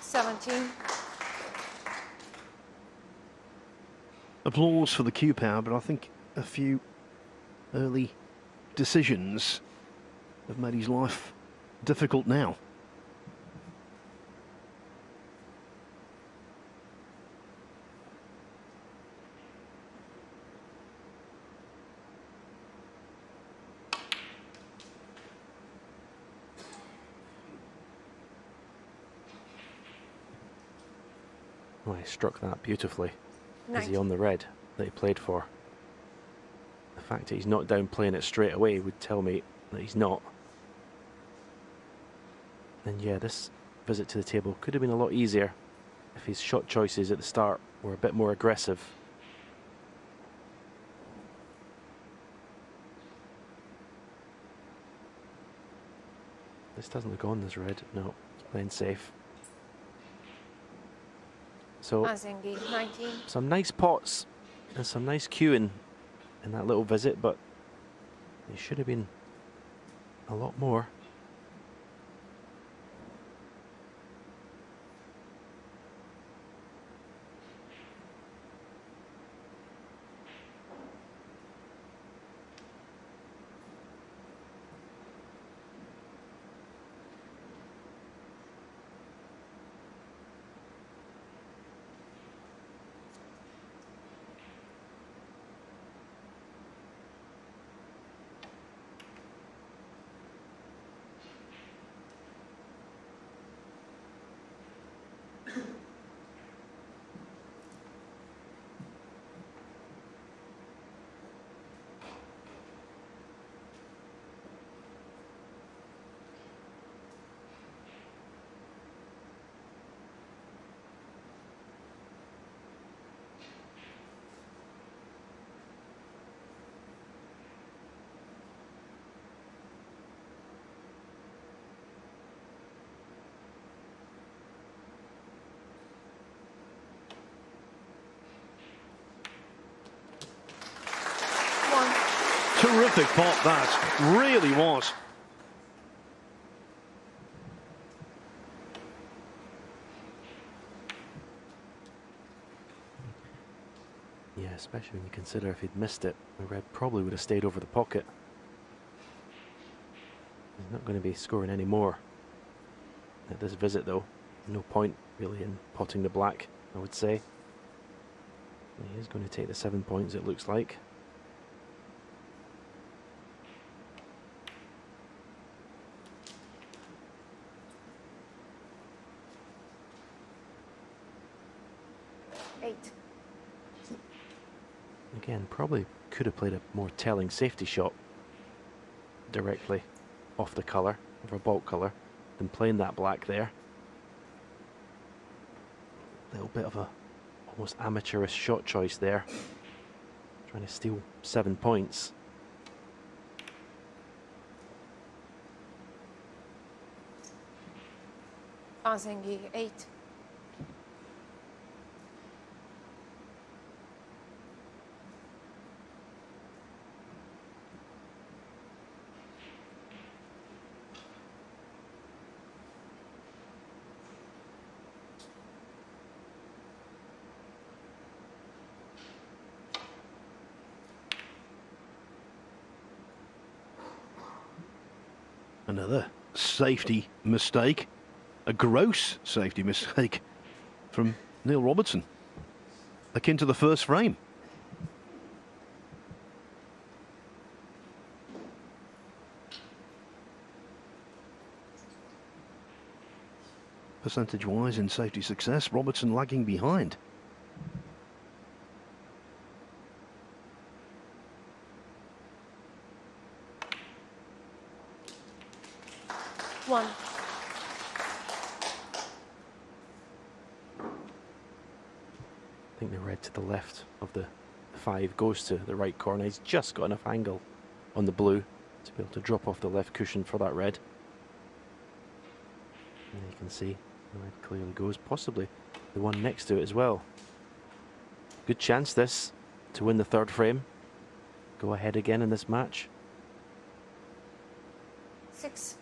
$17. Applause for the cue power, but I think a few early decisions have made his life difficult now. Well, he struck that beautifully. Is 19. he on the red that he played for? The fact that he's not down playing it straight away would tell me that he's not. And yeah, this visit to the table could have been a lot easier if his shot choices at the start were a bit more aggressive. This doesn't look on as red. No, he's playing safe. So Fan Zhengyi, 19. some nice pots and some nice cueing in that little visit, but it should have been a lot more. Terrific pot that really was. Yeah, especially when you consider if he'd missed it, the red probably would have stayed over the pocket. Not going to be scoring any more at this visit, though. No point really in potting the black, I would say. He is going to take the 7 points, it looks like. Again, probably could have played a more telling safety shot directly off the colour, of a baulk colour, than playing that black there. A little bit of a almost amateurish shot choice there. Trying to steal 7 points. Fan Zhengyi, 8. Another safety mistake, a gross safety mistake from Neil Robertson, akin to the first frame. Percentage-wise in safety success, Robertson lagging behind. One. I think the red to the left of the 5 goes to the right corner. He's just got enough angle on the blue to be able to drop off the left cushion for that red. And you can see the red clearly goes, possibly the one next to it as well. Good chance this to win the 3rd frame. Go ahead again in this match. 6.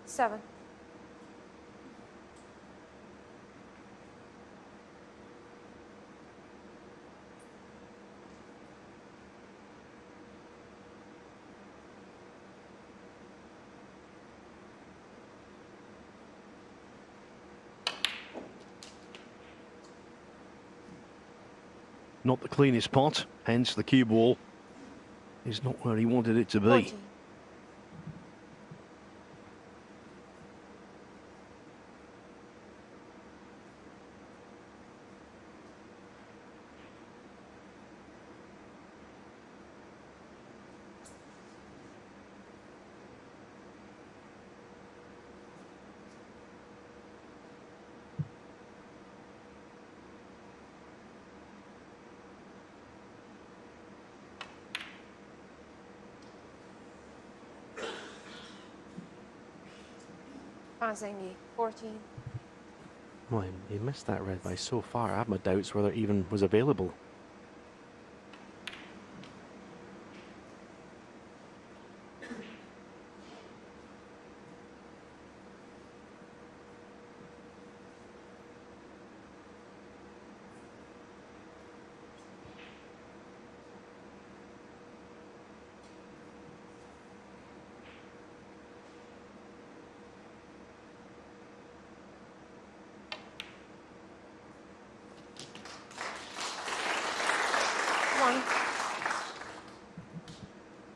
Seven. Not the cleanest pot, hence the cue ball is not where he wanted it to be. 14. Fan Zhengyi, 14. Well, he missed that red by so far. I have my doubts whether it even was available.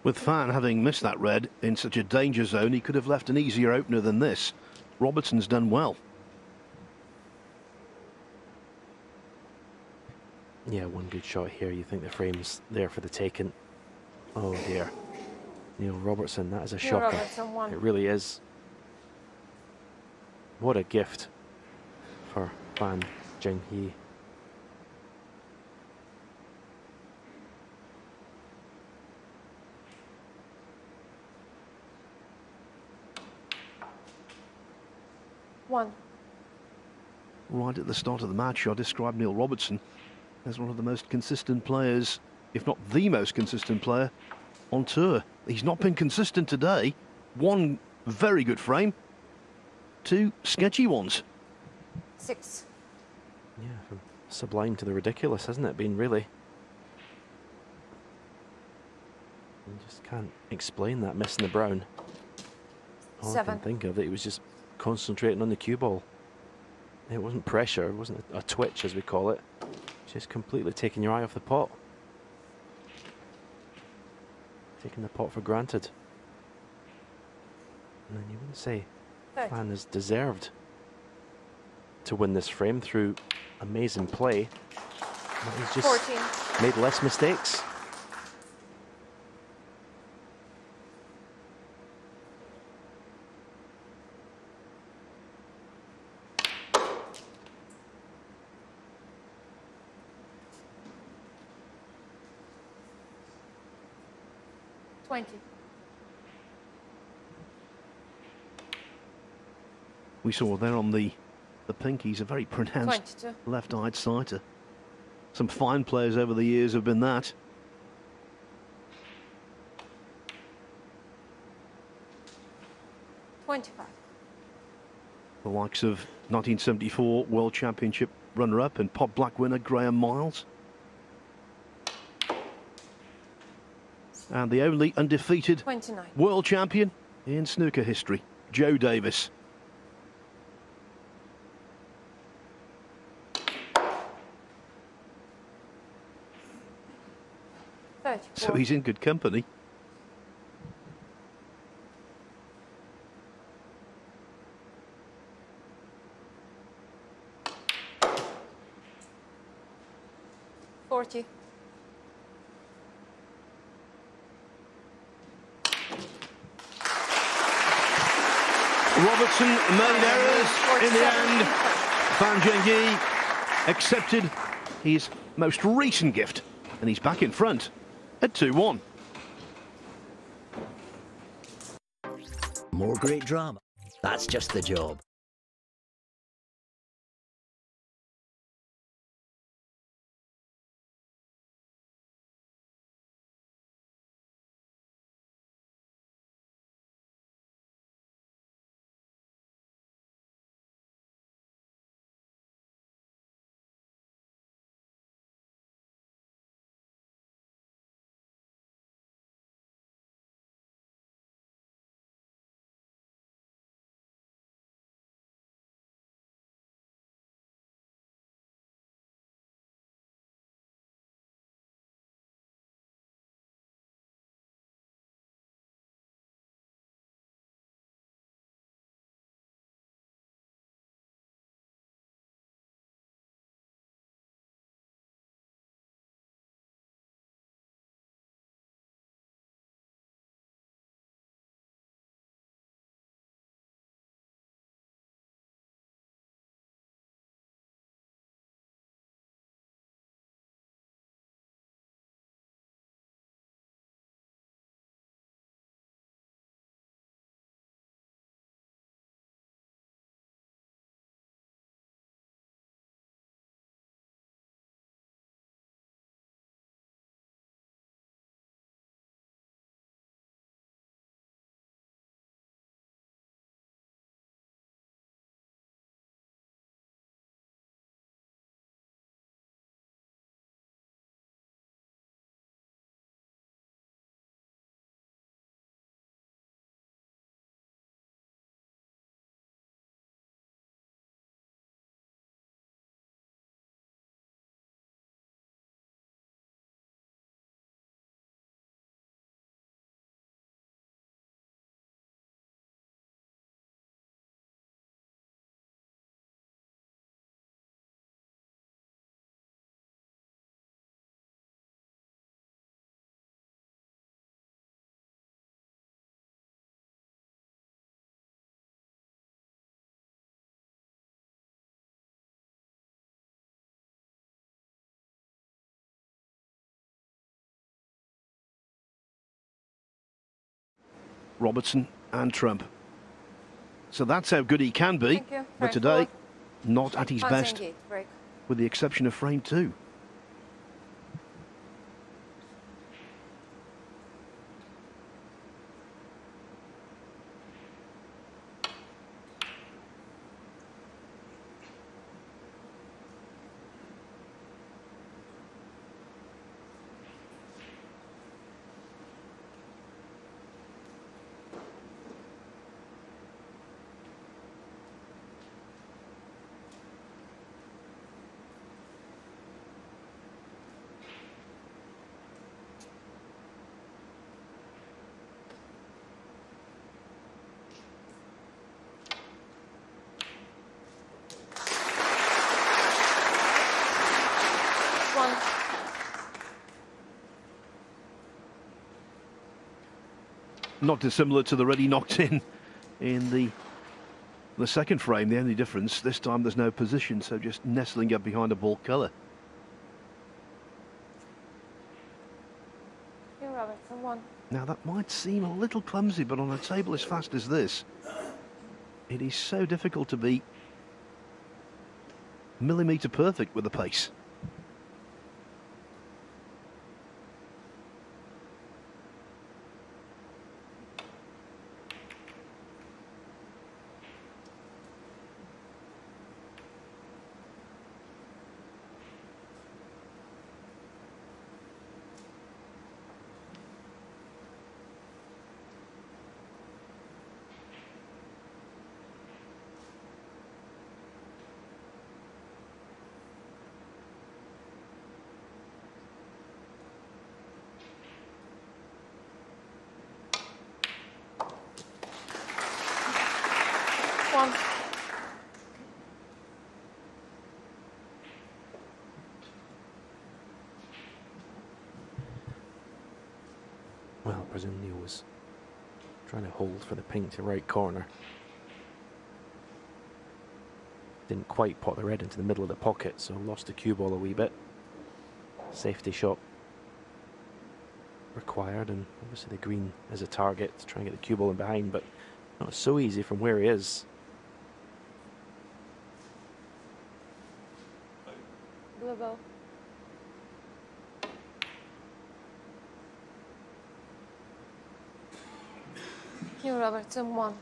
With Fan having missed that red in such a danger zone, he could have left an easier opener than this. Robertson's done well. Yeah, one good shot here. You think the frame's there for the taking. Oh dear. Neil Robertson, that is a shocker. Robertson, 1. It really is. What a gift for Fan Zhengyi. One. Right at the start of the match, I described Neil Robertson as one of the most consistent players, if not the most consistent player, on tour. He's not been consistent today. One very good frame, two sketchy ones. 6. Yeah, from sublime to the ridiculous, hasn't it been, really? You just can't explain that miss in the brown. All 7. I can think of, that he was just concentrating on the cue ball. It wasn't pressure, it wasn't a twitch as we call it. Just completely taking your eye off the pot. Taking the pot for granted. And then you wouldn't say Fan has deserved to win this frame through amazing play. But he's just 14. made less mistakes. We saw there on the pink, he's a very pronounced 22. left-eyed sighter. Some fine players over the years have been that. The likes of 1974 World Championship runner-up and Pot Black winner Graham Miles. And the only undefeated 29. world champion in snooker history, Joe Davis. So he's in good company. Robertson made errors in the end. Fan Zhengyi accepted his most recent gift, and he's back in front at 2-1. More great drama. That's just the job. Robertson and Trump. So that's how good he can be. But today, not at his Fan best, Zhengyi, break. with the exception of frame 2. One. Not dissimilar to the red he knocked in the second frame. The only difference, this time there's no position, so just nestling up behind a ball colour. Here, Robertson, one. Now that might seem a little clumsy, but on a table as fast as this, it is so difficult to be millimetre perfect with the pace. One. Well, presumably he was trying to hold for the pink to right corner. Didn't quite pot the red into the middle of the pocket, so lost the cue ball a wee bit. Safety shot required, and obviously the green is a target to try and get the cue ball in behind, but not so easy from where he is. Blue ball. Here, Robertson, one.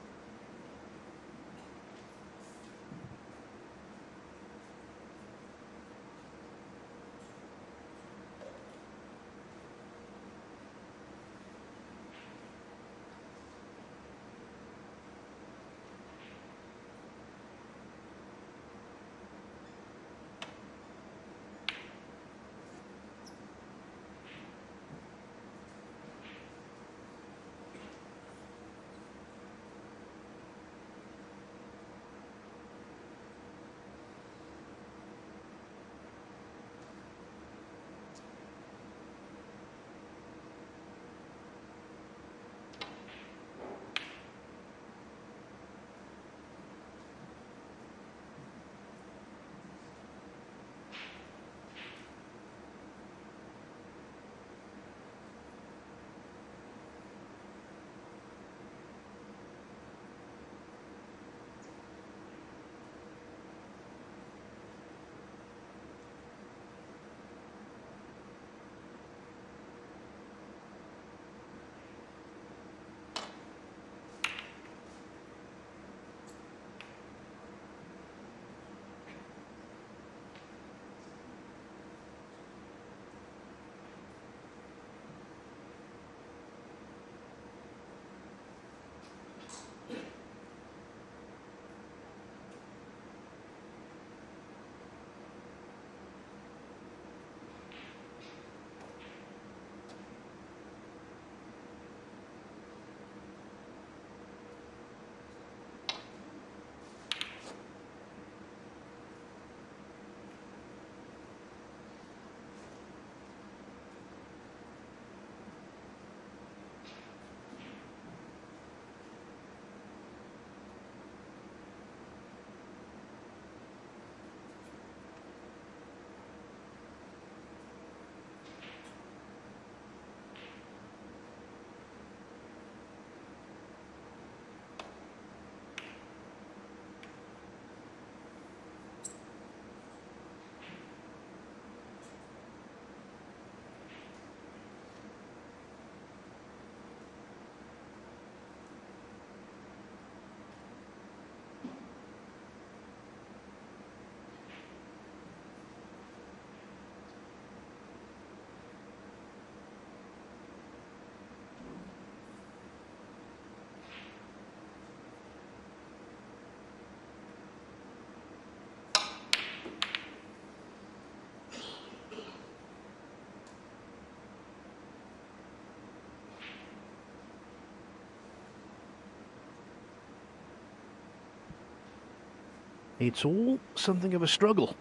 It's all something of a struggle.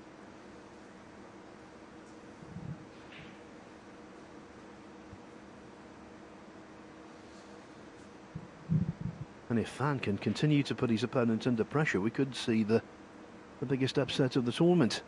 And if Fan can continue to put his opponent under pressure, we could see the biggest upset of the tournament.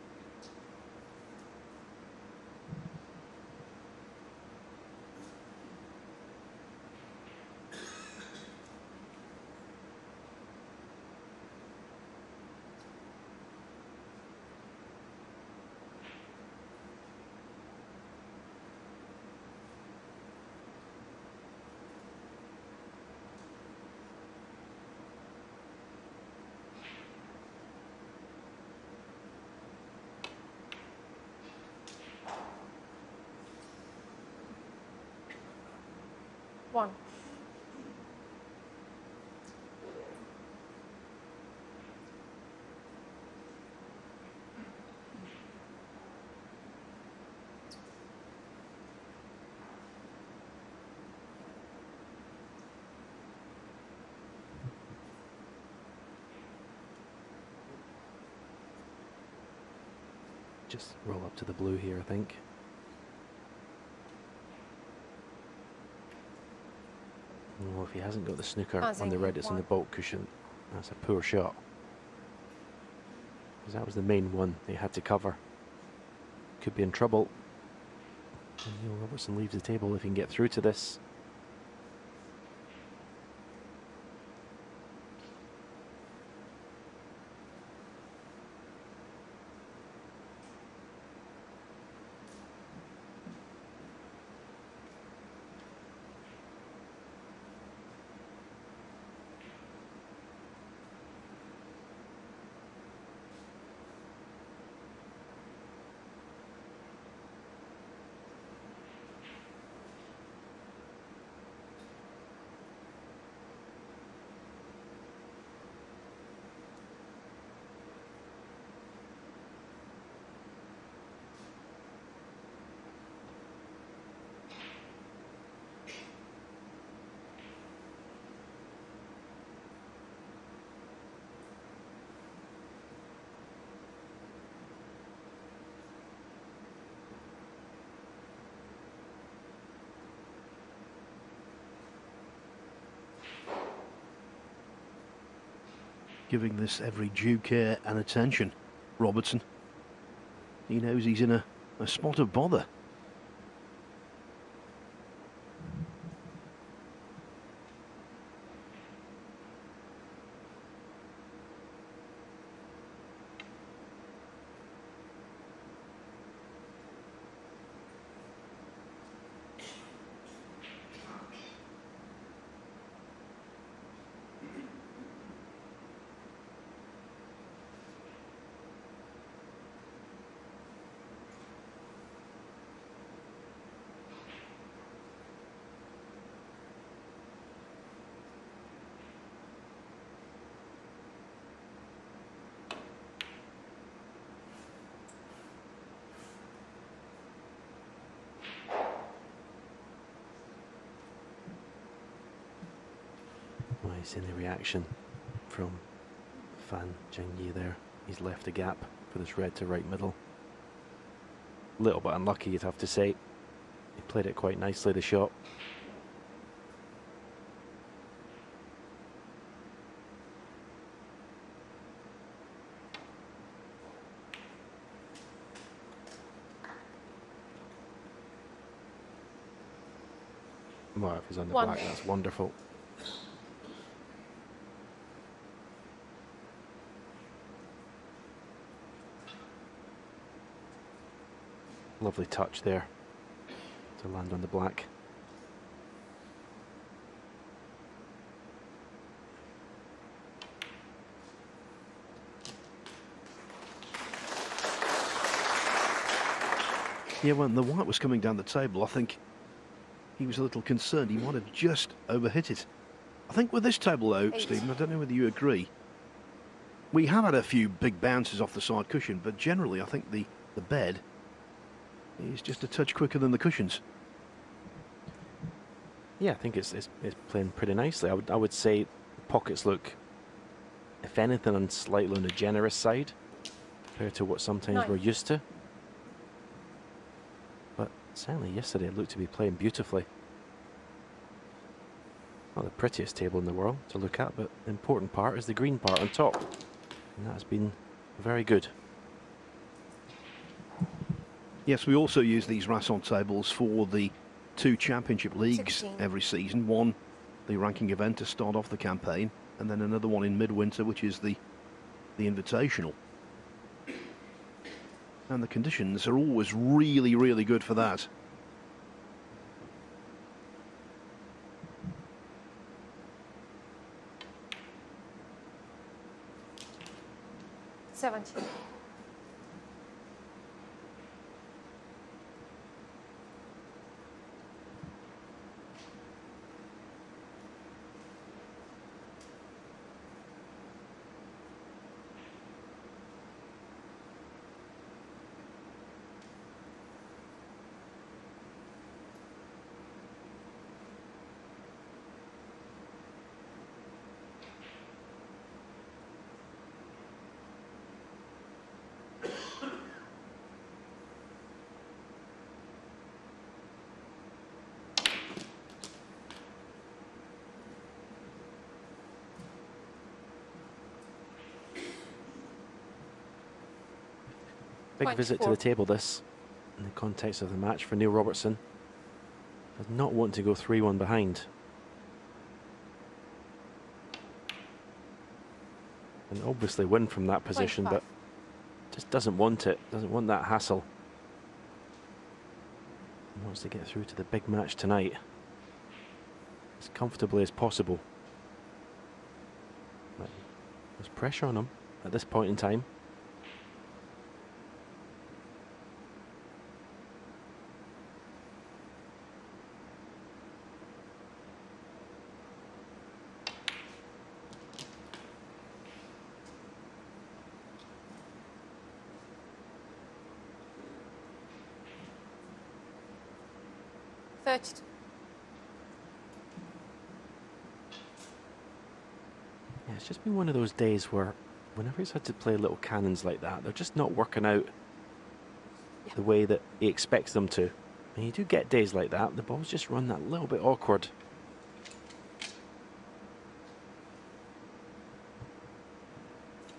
One. Just roll up to the blue here, I think. Oh, if he hasn't got the snooker Fan on the Zhengyi, red, it's on the one. baulk cushion. That's a poor shot. Because that was the main one he had to cover. Could be in trouble. And Neil Robertson leaves the table if he can get through to this. Giving this every due care and attention, Robertson. He knows he's in a spot of bother. Nice in the reaction from Fan Zhengyi there. He's left a gap for this red to right middle. Little bit unlucky, you'd have to say. He played it quite nicely, the shot. Well, if he's on the One. black, that's wonderful. Lovely touch there to land on the black. Yeah, when the white was coming down the table, I think he was a little concerned. He might have just overhit it. I think with this table, though, Stephen, I don't know whether you agree, we have had a few big bounces off the side cushion, but generally I think the bed is just a touch quicker than the cushions. Yeah, I think it's playing pretty nicely. I would say pockets look if anything, on slightly on the generous side compared to what sometimes we're used to. But certainly yesterday it looked to be playing beautifully. Not the prettiest table in the world to look at, but the important part is the green part on top. And that's been very good. Yes, we also use these Rasson tables for the 2 championship leagues 16. every season. One, the ranking event to start off the campaign, and then another one in midwinter, which is the invitational. And the conditions are always really, really good for that. Seventeen. Big visit to the table, this, in the context of the match for Neil Robertson. Does not want to go 3-1 behind. And obviously win from that position, but just doesn't want it, doesn't want that hassle. He wants to get through to the big match tonight as comfortably as possible. But there's pressure on him at this point in time. Yeah, it's just been one of those days where whenever he's had to play little cannons like that, they're just not working out the way that he expects them to. And you do get days like that, the balls just run that little bit awkward.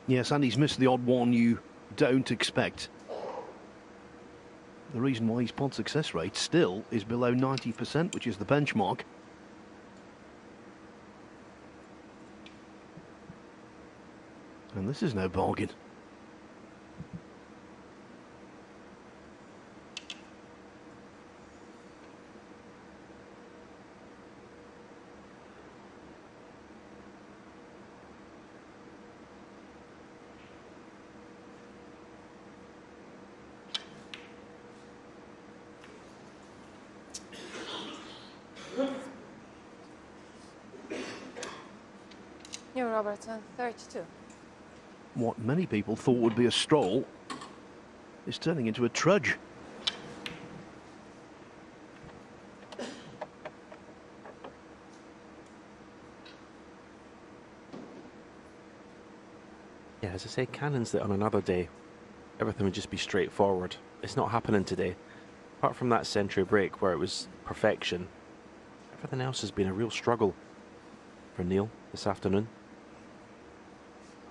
Yes, and he's missed the odd one you don't expect. The reason why his pod success rate still is below 90%, which is the benchmark. And this is no bargain. New Robertson, 32. What many people thought would be a stroll is turning into a trudge. Yeah, as I say, cannons that on another day, everything would just be straightforward. It's not happening today. Apart from that century break where it was perfection, everything else has been a real struggle for Neil this afternoon.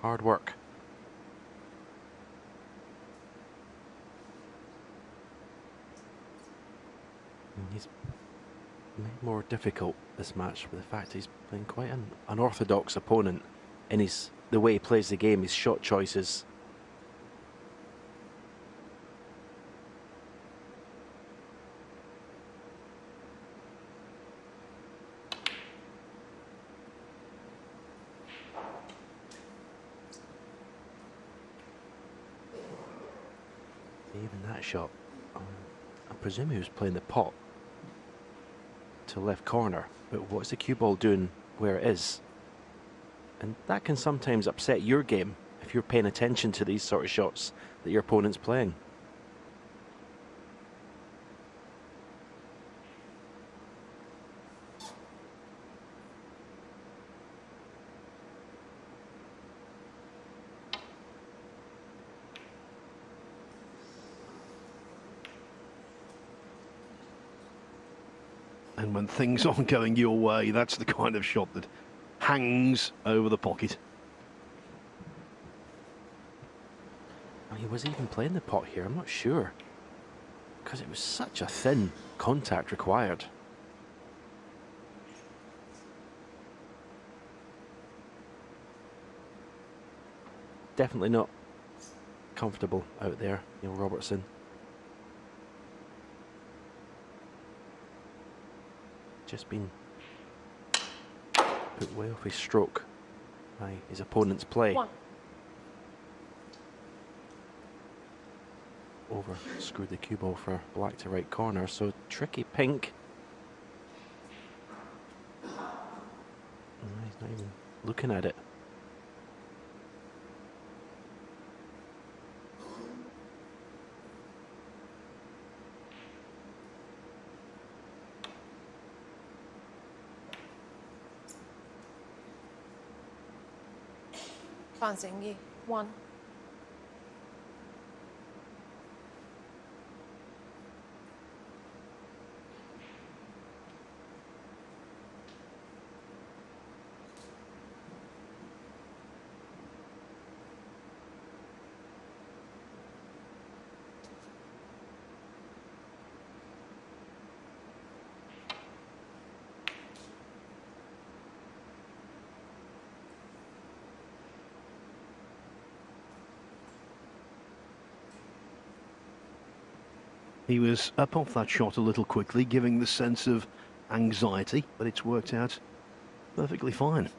Hard work. And he's made more difficult this match with the fact he's playing quite an unorthodox opponent in the way he plays the game, his shot choices. Even that shot, I presume he was playing the pot to left corner, but what's the cue ball doing where it is? And that can sometimes upset your game if you're paying attention to these sort of shots that your opponent's playing. And when things aren't going your way, that's the kind of shot that hangs over the pocket. He was even playing the pot here, I'm not sure. Because it was such a thin contact required. Definitely not comfortable out there, Neil Robertson. Just been put way off his stroke by his opponent's play. Over screwed the cue ball for black to right corner, so tricky pink. He's not even looking at it. Fan Zhengyi, 1. He was up off that shot a little quickly, giving the sense of anxiety, but it's worked out perfectly fine.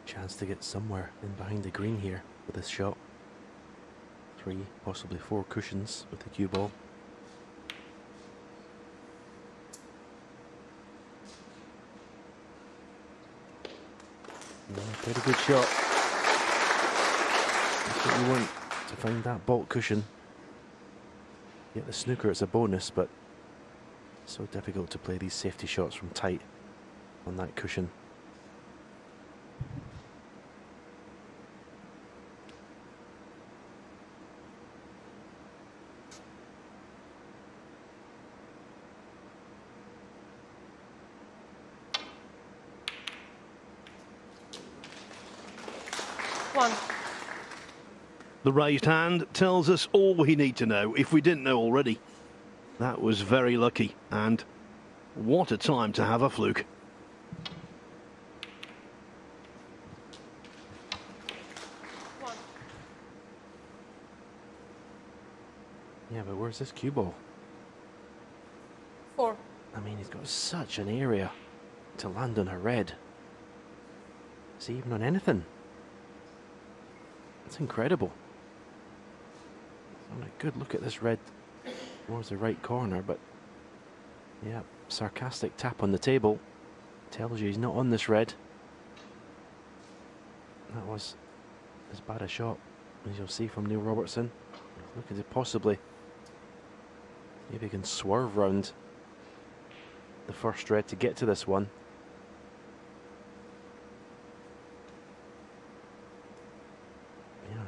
Chance to get somewhere in behind the green here with this shot. 3, possibly 4 cushions with the cue ball. Yeah, pretty good shot. That's what you want, to find that baulk cushion. Get the snooker, it's a bonus, but it's so difficult to play these safety shots from tight on that cushion. The raised hand tells us all we need to know, if we didn't know already. That was very lucky, and what a time to have a fluke. Yeah, but where's this cue ball? 4. I mean, he's got such an area to land on a red. Is he even on anything? It's incredible. And a good look at this red towards the right corner, but yeah, sarcastic tap on the table tells you he's not on this red. That was as bad a shot as you'll see from Neil Robertson. He's looking to possibly maybe he can swerve round the first red to get to this one.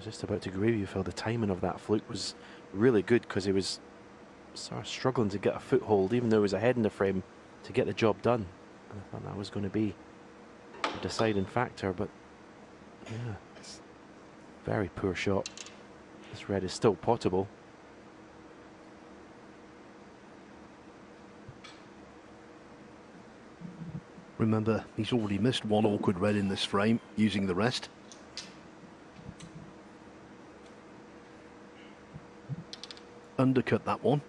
was just about to agree with you, Phil. The timing of that fluke was really good because he was sort of struggling to get a foothold, even though he was ahead in the frame, to get the job done. And I thought that was going to be a deciding factor, but yeah, it's a very poor shot. This red is still potable. Remember, he's already missed one awkward red in this frame, using the rest. Undercut that one.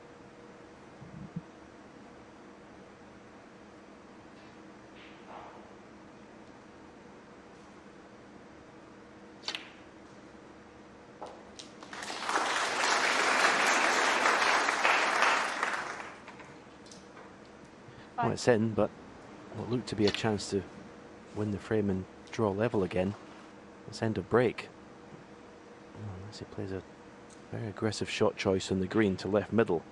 Well, it's in, but what looked to be a chance to win the frame and draw level again. It's end of break. Unless he plays a very aggressive shot choice on the green to left middle.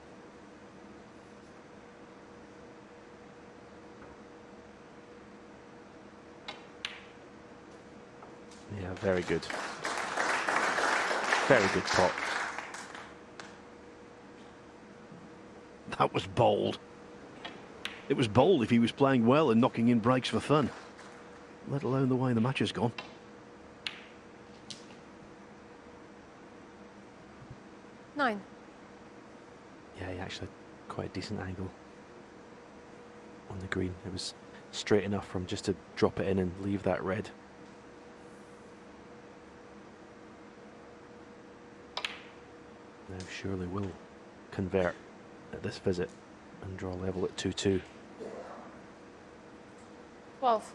Yeah, very good. Very good pot. That was bold. It was bold if he was playing well and knocking in breaks for fun, let alone the way the match has gone. Nine. Yeah, he actually had quite a decent angle on the green. It was straight enough for him just to drop it in and leave that red. Now surely will convert at this visit and draw level at 2-2. 12.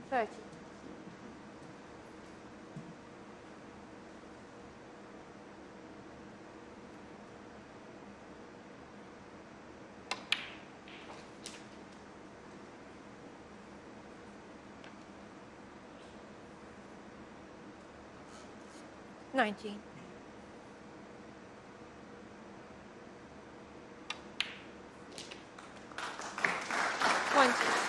Thirty. 19. 20.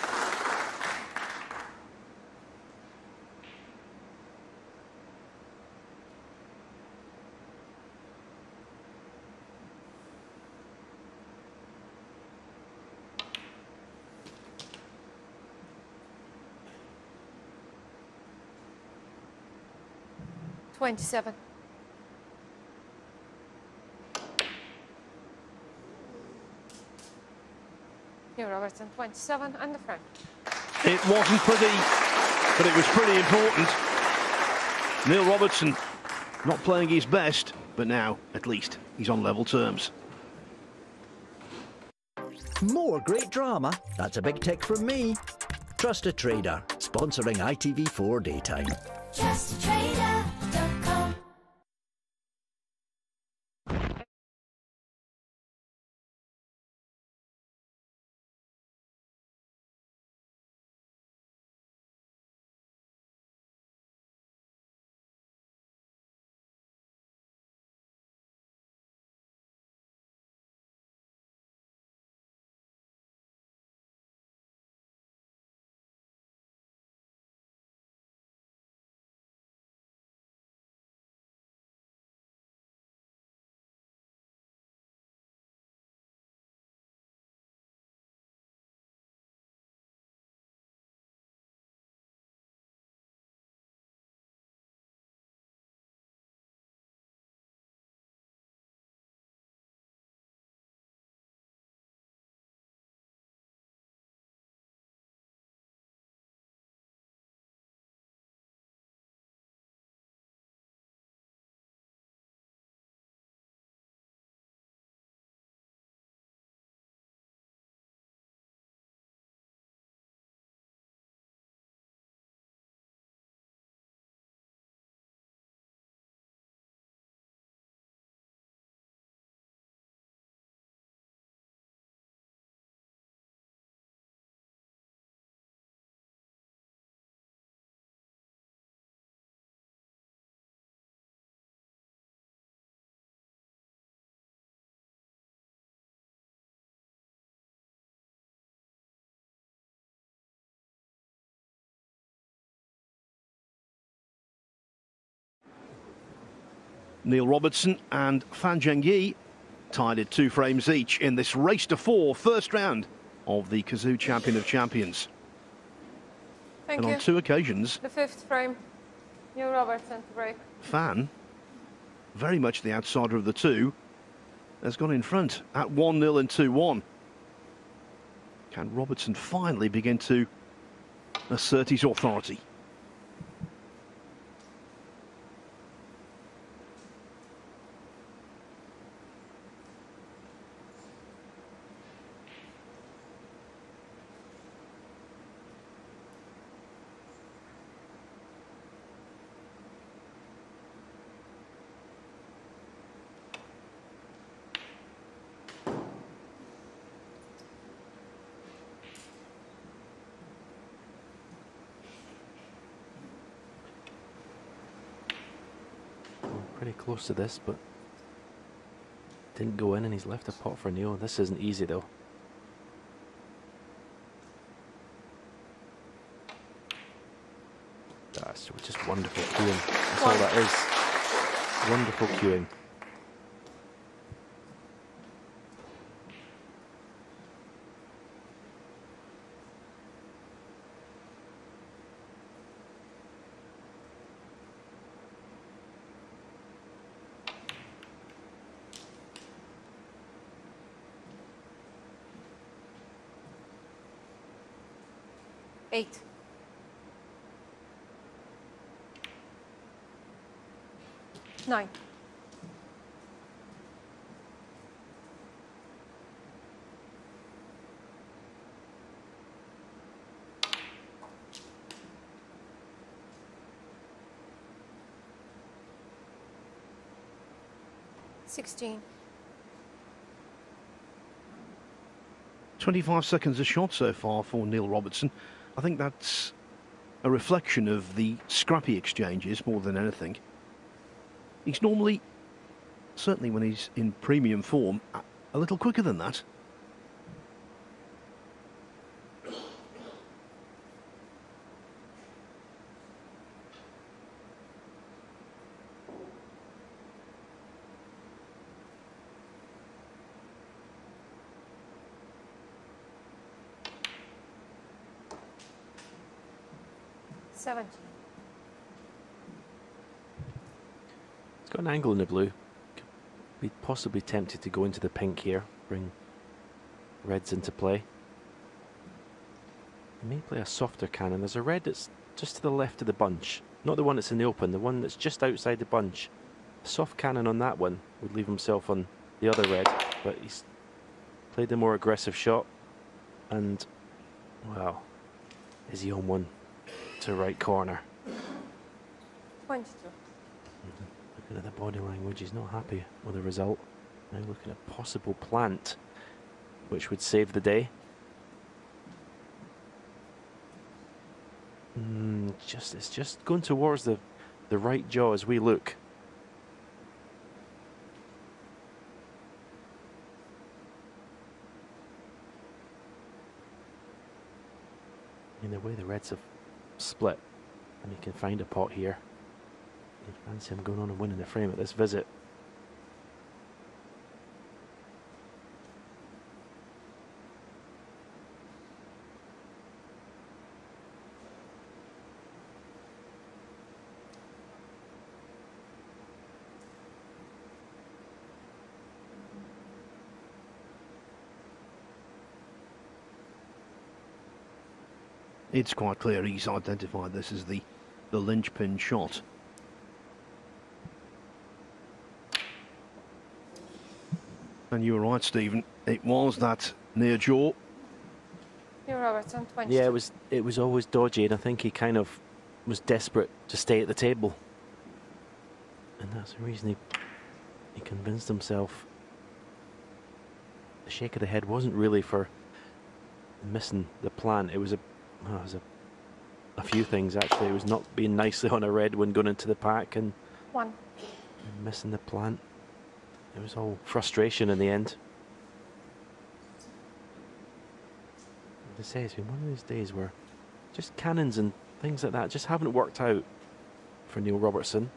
27. Here, Robertson, 27 and the front. It wasn't pretty, but it was pretty important. Neil Robertson not playing his best, but now, at least, he's on level terms. More great drama. That's a big tick from me. Trust a Trader, sponsoring ITV4 Daytime. Just a trader. Neil Robertson and Fan Zhengyi tied at 2 frames each in this race to 4 first round of the Kazoo Champion of Champions. Thank and you. on 2 occasions, The 5th frame, Neil Robertson to break. Fan, very much the outsider of the two, has gone in front at 1-0 and 2-1. Can Robertson finally begin to assert his authority? Pretty close to this, but didn't go in, and he's left a pot for Neil. This isn't easy though. That's just wonderful cueing. That's all that is. Wonderful cueing. Eight. Nine. $16. 25 seconds a shot so far for Neil Robertson. I think that's a reflection of the scrappy exchanges more than anything. He's normally, certainly when he's in premium form, a little quicker than that. $17. It's got an angle in the blue. Could be possibly tempted to go into the pink here, bring reds into play. He may play a softer cannon. There's a red that's just to the left of the bunch, not the one that's in the open, the one that's just outside the bunch. A soft cannon on that one would leave himself on the other red, but he's played the more aggressive shot, and wow, is he on one to right corner? 22. Looking at the body language, he's not happy with the result. Now looking at possible plant, which would save the day. It's just going towards the right jaw as we look. In the way the reds have split, and he can find a pot here. You fancy him going on and winning the frame at this visit. It's quite clear he's identified this as the linchpin shot. And you were right, Stephen. It was that near jaw. Neil Robertson, 20. Yeah, it was always dodgy, and I think he kind of was desperate to stay at the table. And that's the reason he convinced himself. The shake of the head wasn't really for missing the plant. It was a few things actually. It was not being nicely on a red when going into the pack and 1. and missing the plant. It was all frustration in the end. As I say, it's been one of those days where just cannons and things like that just haven't worked out for Neil Robertson.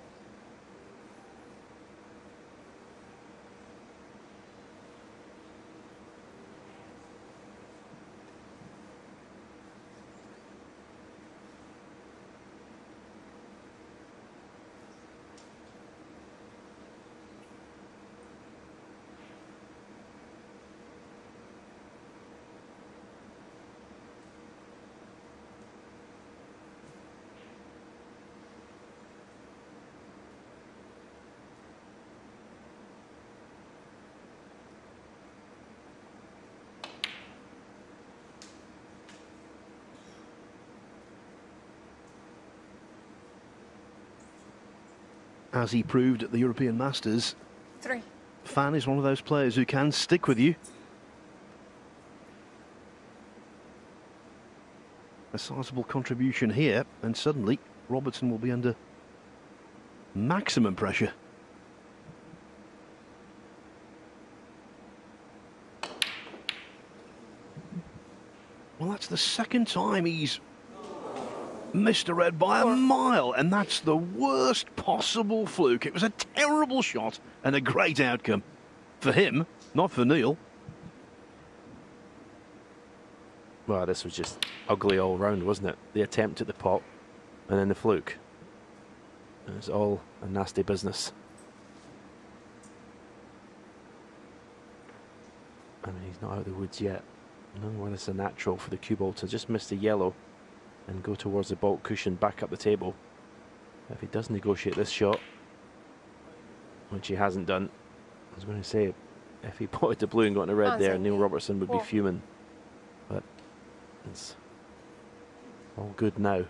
as he proved at the European Masters. 3. Fan is one of those players who can stick with you. A sizable contribution here, and suddenly Robertson will be under maximum pressure. Well, that's the second time he's missed a red by a mile, and that's the worst possible fluke. It was a terrible shot and a great outcome for him, not for Neil. Well, this was just ugly all round, wasn't it? The attempt at the pot and then the fluke. It was all a nasty business. I mean, he's not out of the woods yet. No, well, it's a natural for the cue ball to just miss the yellow and go towards the baulk cushion back up the table. If he does negotiate this shot, which he hasn't done, I was going to say, if he potted the blue and got in a red there, Neil Robertson would be fuming. But it's all good now.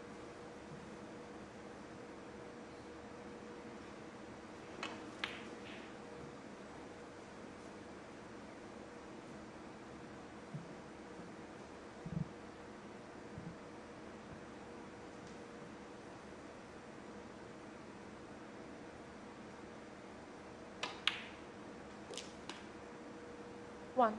One.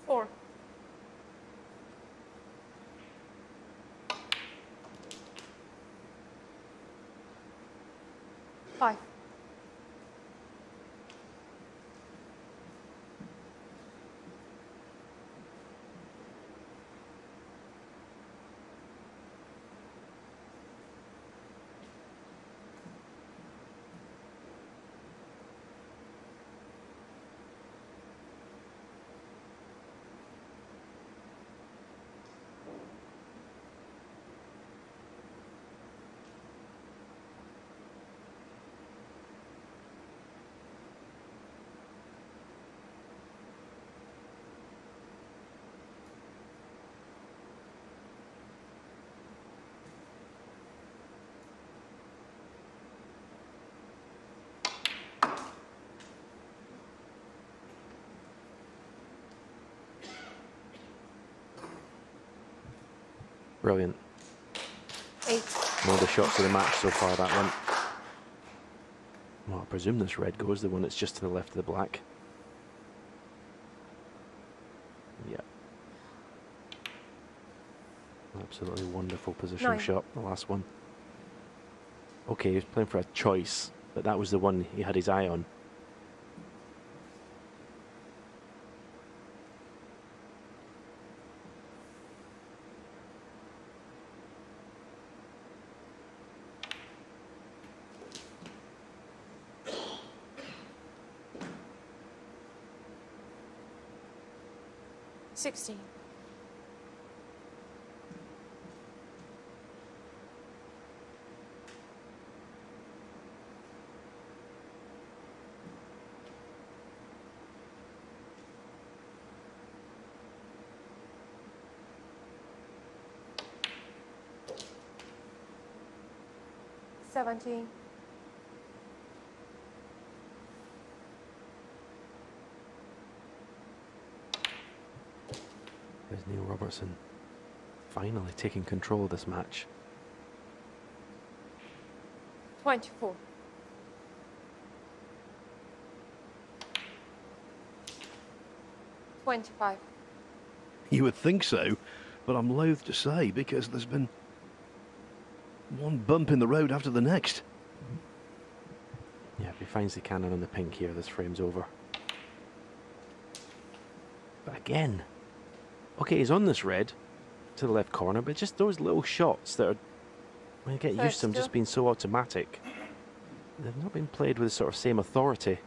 Four. Five. Brilliant. 8. One of the shots of the match so far, that one. Well, I presume this red goes, the one that's just to the left of the black. Yeah. Absolutely wonderful position 9. shot, the last one. Okay, he was playing for a choice, but that was the one he had his eye on. Sixteen. Seventeen. There's Neil Robertson finally taking control of this match. 24. $25. You would think so, but I'm loath to say because there's been one bump in the road after the next. Yeah, if he finds the cannon on the pink here, this frame's over. But again, okay, he's on this red to the left corner, but just those little shots that are When you get used to them just being so automatic, they've not been played with the sort of same authority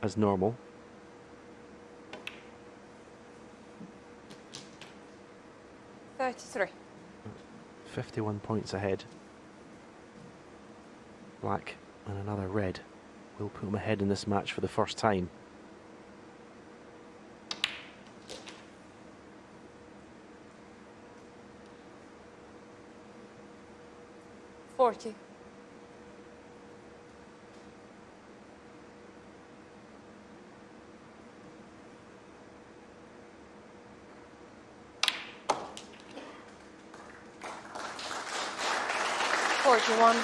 as normal. 33. 51 points ahead. Black and another red will put them ahead in this match for the first time. $40. $41.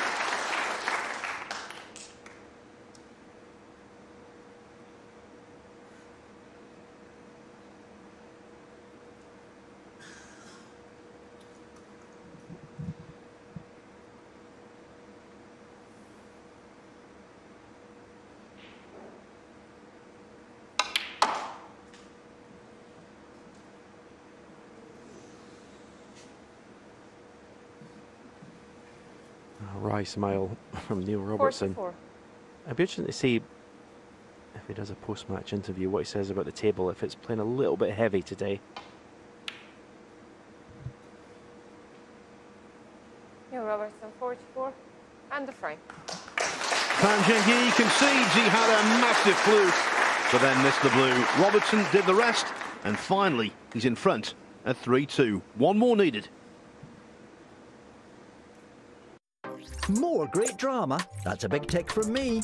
A wry smile from Neil Robertson. 44. I'd be interested to see if he does a post-match interview, what he says about the table, if it's playing a little bit heavy today. Neil Robertson, 44. And the frame. Fan Zhengyi concedes he had a massive fluke, but then missed the blue. Robertson did the rest, and finally he's in front at 3-2. One more needed. More great drama. That's a big tick from me.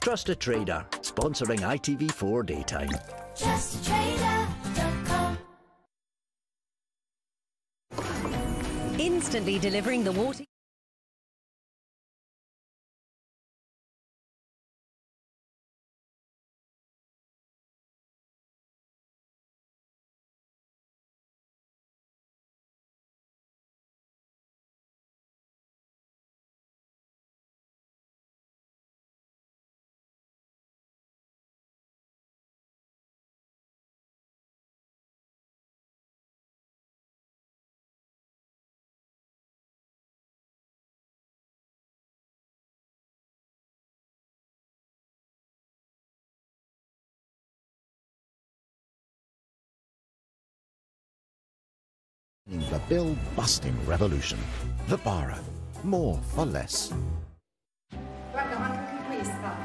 Trust a Trader, sponsoring ITV4 Daytime. JustATrader.com. Instantly delivering the water. The bill-busting revolution. The Bara. More for less. Guarda, ma anche questa.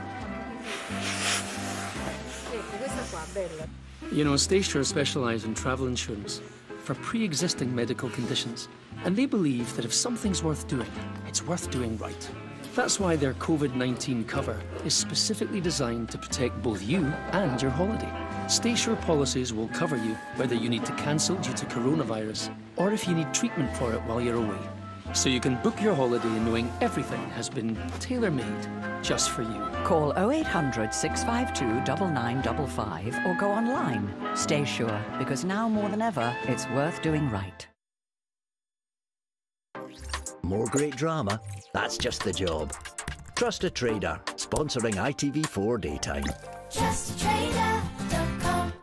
Ecco, questa qua, bella. You know, Station specialise in travel insurance for pre-existing medical conditions, and they believe that if something's worth doing, it's worth doing right. That's why their COVID-19 cover is specifically designed to protect both you and your holiday. Staysure policies will cover you whether you need to cancel due to coronavirus or if you need treatment for it while you're away. So you can book your holiday knowing everything has been tailor-made just for you. Call 0800 652 9955 or go online. Stay sure, because now more than ever, it's worth doing right. More great drama. That's just the job. Trust a Trader, sponsoring ITV4 Daytime. JustATrader.com.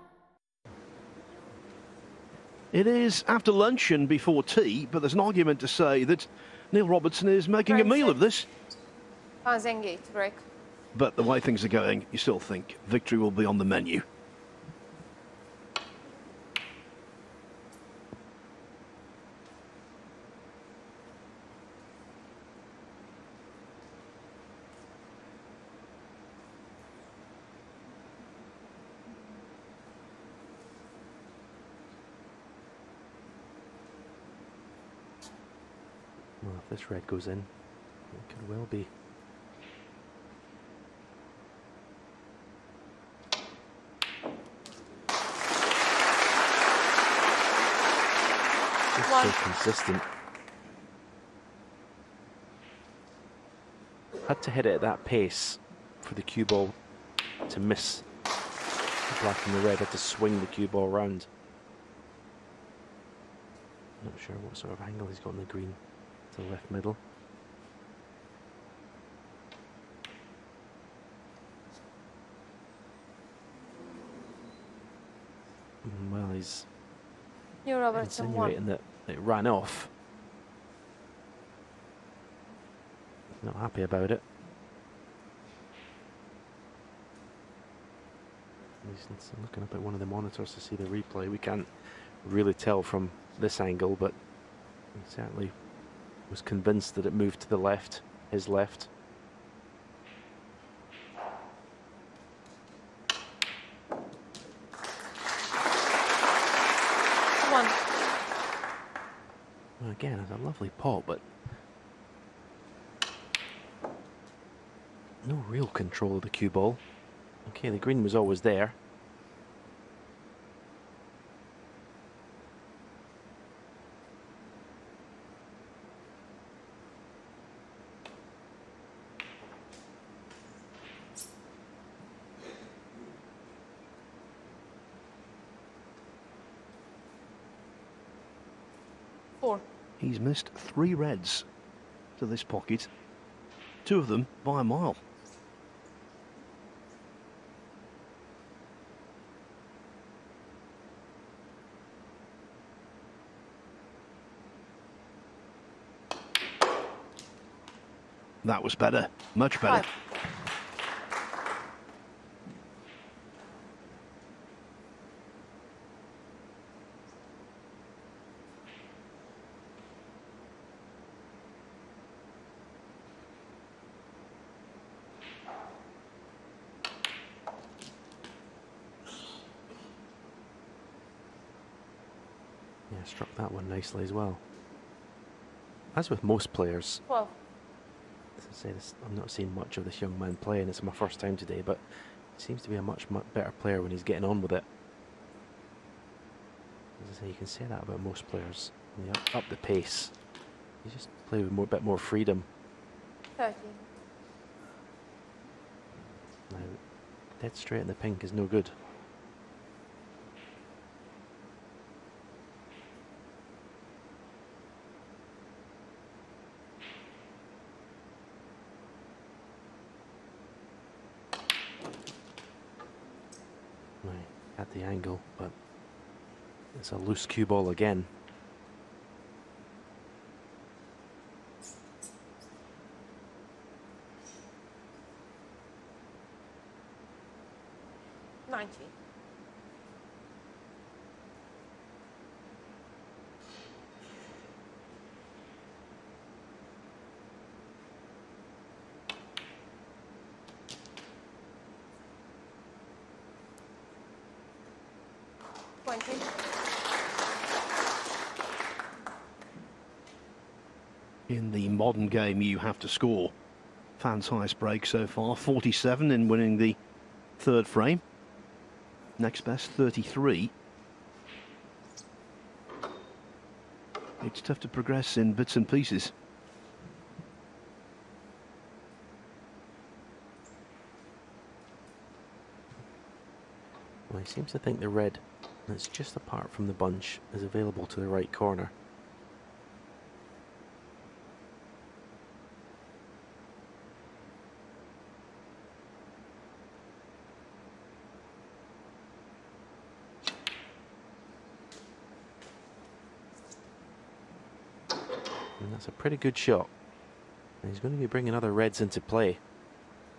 It is after lunch and before tea, but there's an argument to say that Neil Robertson is making a meal of this. Fan Zhengyi to break. But the way things are going, you still think victory will be on the menu. Well, if this red goes in, it could well be. Just so consistent. Had to hit it at that pace for the cue ball to miss the black and the red. Had to swing the cue ball round. Not sure what sort of angle he's got on the green. To the left middle. Well, he's Neil Robertson, insinuating that it ran off. Not happy about it. He's looking up at one of the monitors to see the replay. We can't really tell from this angle, but he certainly was convinced that it moved to the left, his left. Well, again, it's a lovely pot, but no real control of the cue ball. Okay, the green was always there. He's missed 3 reds to this pocket, 2 of them by a mile. That was better, much better. Yeah, struck that one nicely as well. As with most players, Well, as I say, I'm not seeing much of this young man play, and it's my first time today, but he seems to be a much better player when he's getting on with it. As I say, you can say that about most players. When they up the pace, you just play with a bit more freedom. 30. Now, dead straight in the pink is no good. At the angle, but it's a loose cue ball again. In the modern game, you have to score. Fan's highest break so far, 47 in winning the 3rd frame. Next best, 33. It's tough to progress in bits and pieces. Well, he seems to think the red that's just apart from the bunch is available to the right corner. And that's a pretty good shot. And he's going to be bringing other reds into play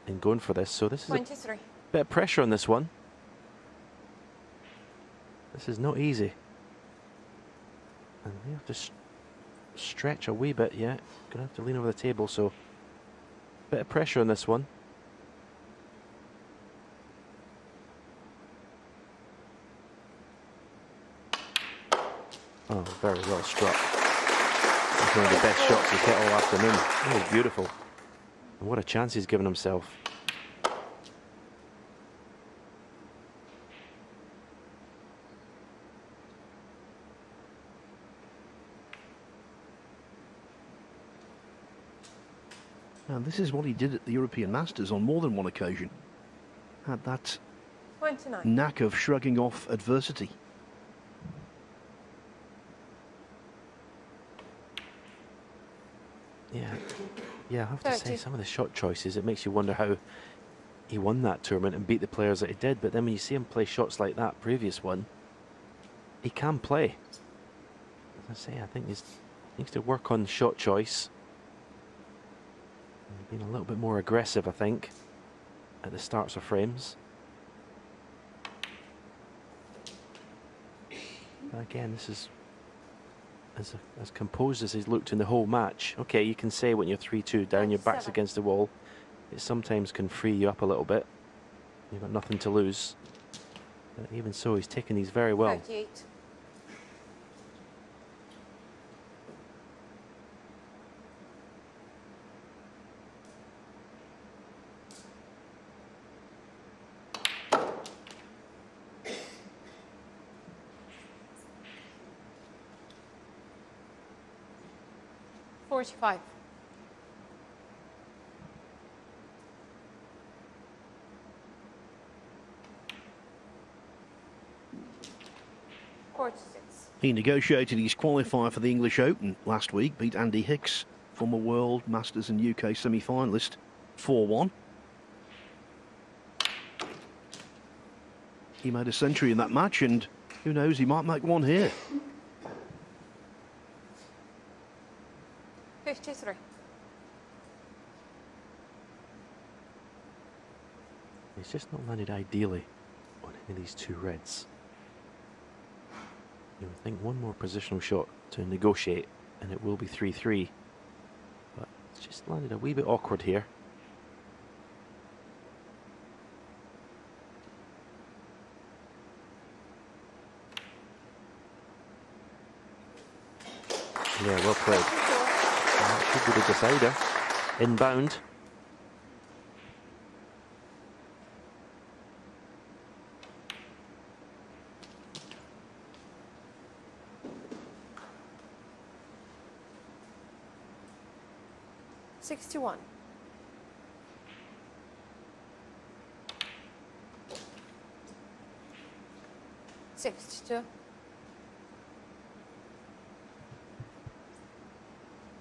and going for this. So this is 23. a bit of pressure on this one. This is not easy. And we have to stretch a wee bit, yeah. Gonna have to lean over the table, so bit of pressure on this one. Oh, very well struck. That's one of the best shots he's hit all afternoon. That was beautiful. And what a chance he's given himself. And this is what he did at the European Masters on more than one occasion. Had that 29. knack of shrugging off adversity. Yeah, I have to say, some of the shot choices, it makes you wonder how he won that tournament and beat the players that he did. But then when you see him play shots like that previous one, he can play. As I say, I think he needs to work on shot choice. Being a little bit more aggressive, I think, at the starts of frames. But again, this is as composed as he's looked in the whole match. Okay, you can say when you're 3-2 down, your back's against the wall, it sometimes can free you up a little bit. You've got nothing to lose. But even so, he's taken these very well. 38. $45. He negotiated his qualifier for the English Open last week, beat Andy Hicks, former World, Masters and UK semi-finalist, 4-1. He made a century in that match, and who knows, he might make one here. 53. He's just not landed ideally on any of these two reds. You would think one more positional shot to negotiate and it will be 3-3. But it's just landed a wee bit awkward here. Yeah, well played. That could be the decider. Inbound. $61. $62.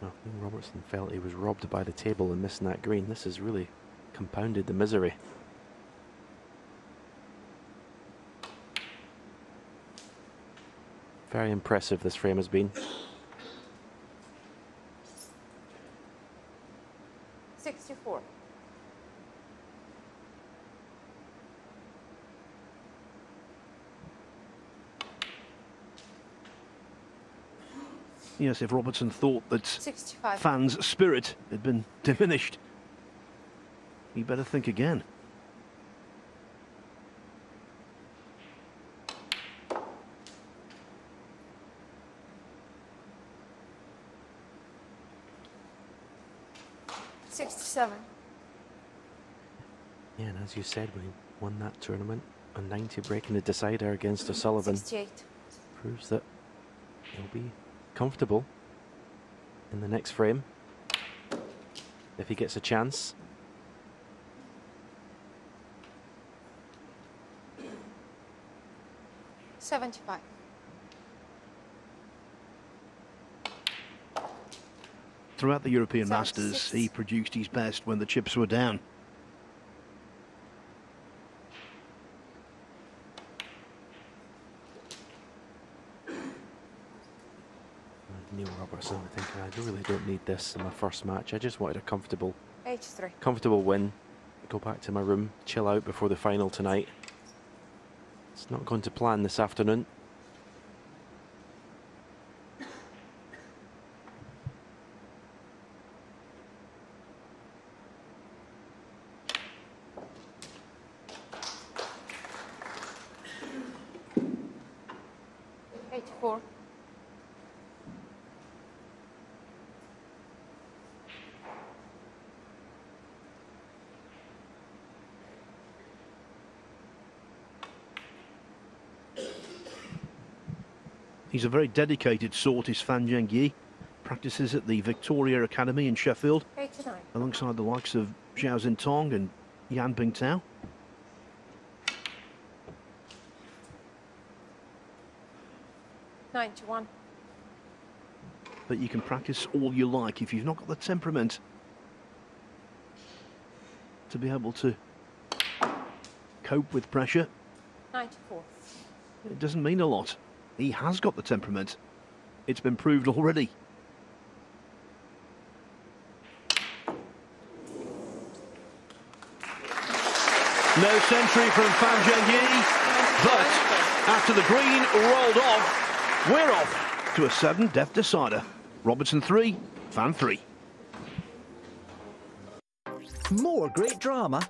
I think Robertson felt he was robbed by the table and missing that green. This has really compounded the misery. Very impressive this frame has been. 64. Yes, if Robertson thought that 65. fans' spirit had been diminished, he better think again. $67. Yeah, and as you said, when he won that tournament, a 90 breaking the decider against O'Sullivan 68. proves that he'll be comfortable in the next frame if he gets a chance. $75. Throughout the European 76. Masters, he produced his best when the chips were down. Neil Robertson thinking, I really don't need this in my first match. I just wanted a comfortable 83. win. Go back to my room, chill out before the final tonight. It's not going to plan this afternoon. $84. He's a very dedicated sort, is Fan Zhengyi. Practices at the Victoria Academy in Sheffield, 89. alongside the likes of Zhao Xintong and Yan Bingtao. $91. But you can practice all you like if you've not got the temperament to be able to cope with pressure. 94. It doesn't mean a lot. He has got the temperament. It's been proved already. No century from Fan Zhengyi, but after the green rolled off, we're off to a sudden death decider. Robertson 3, Fan 3. More great drama.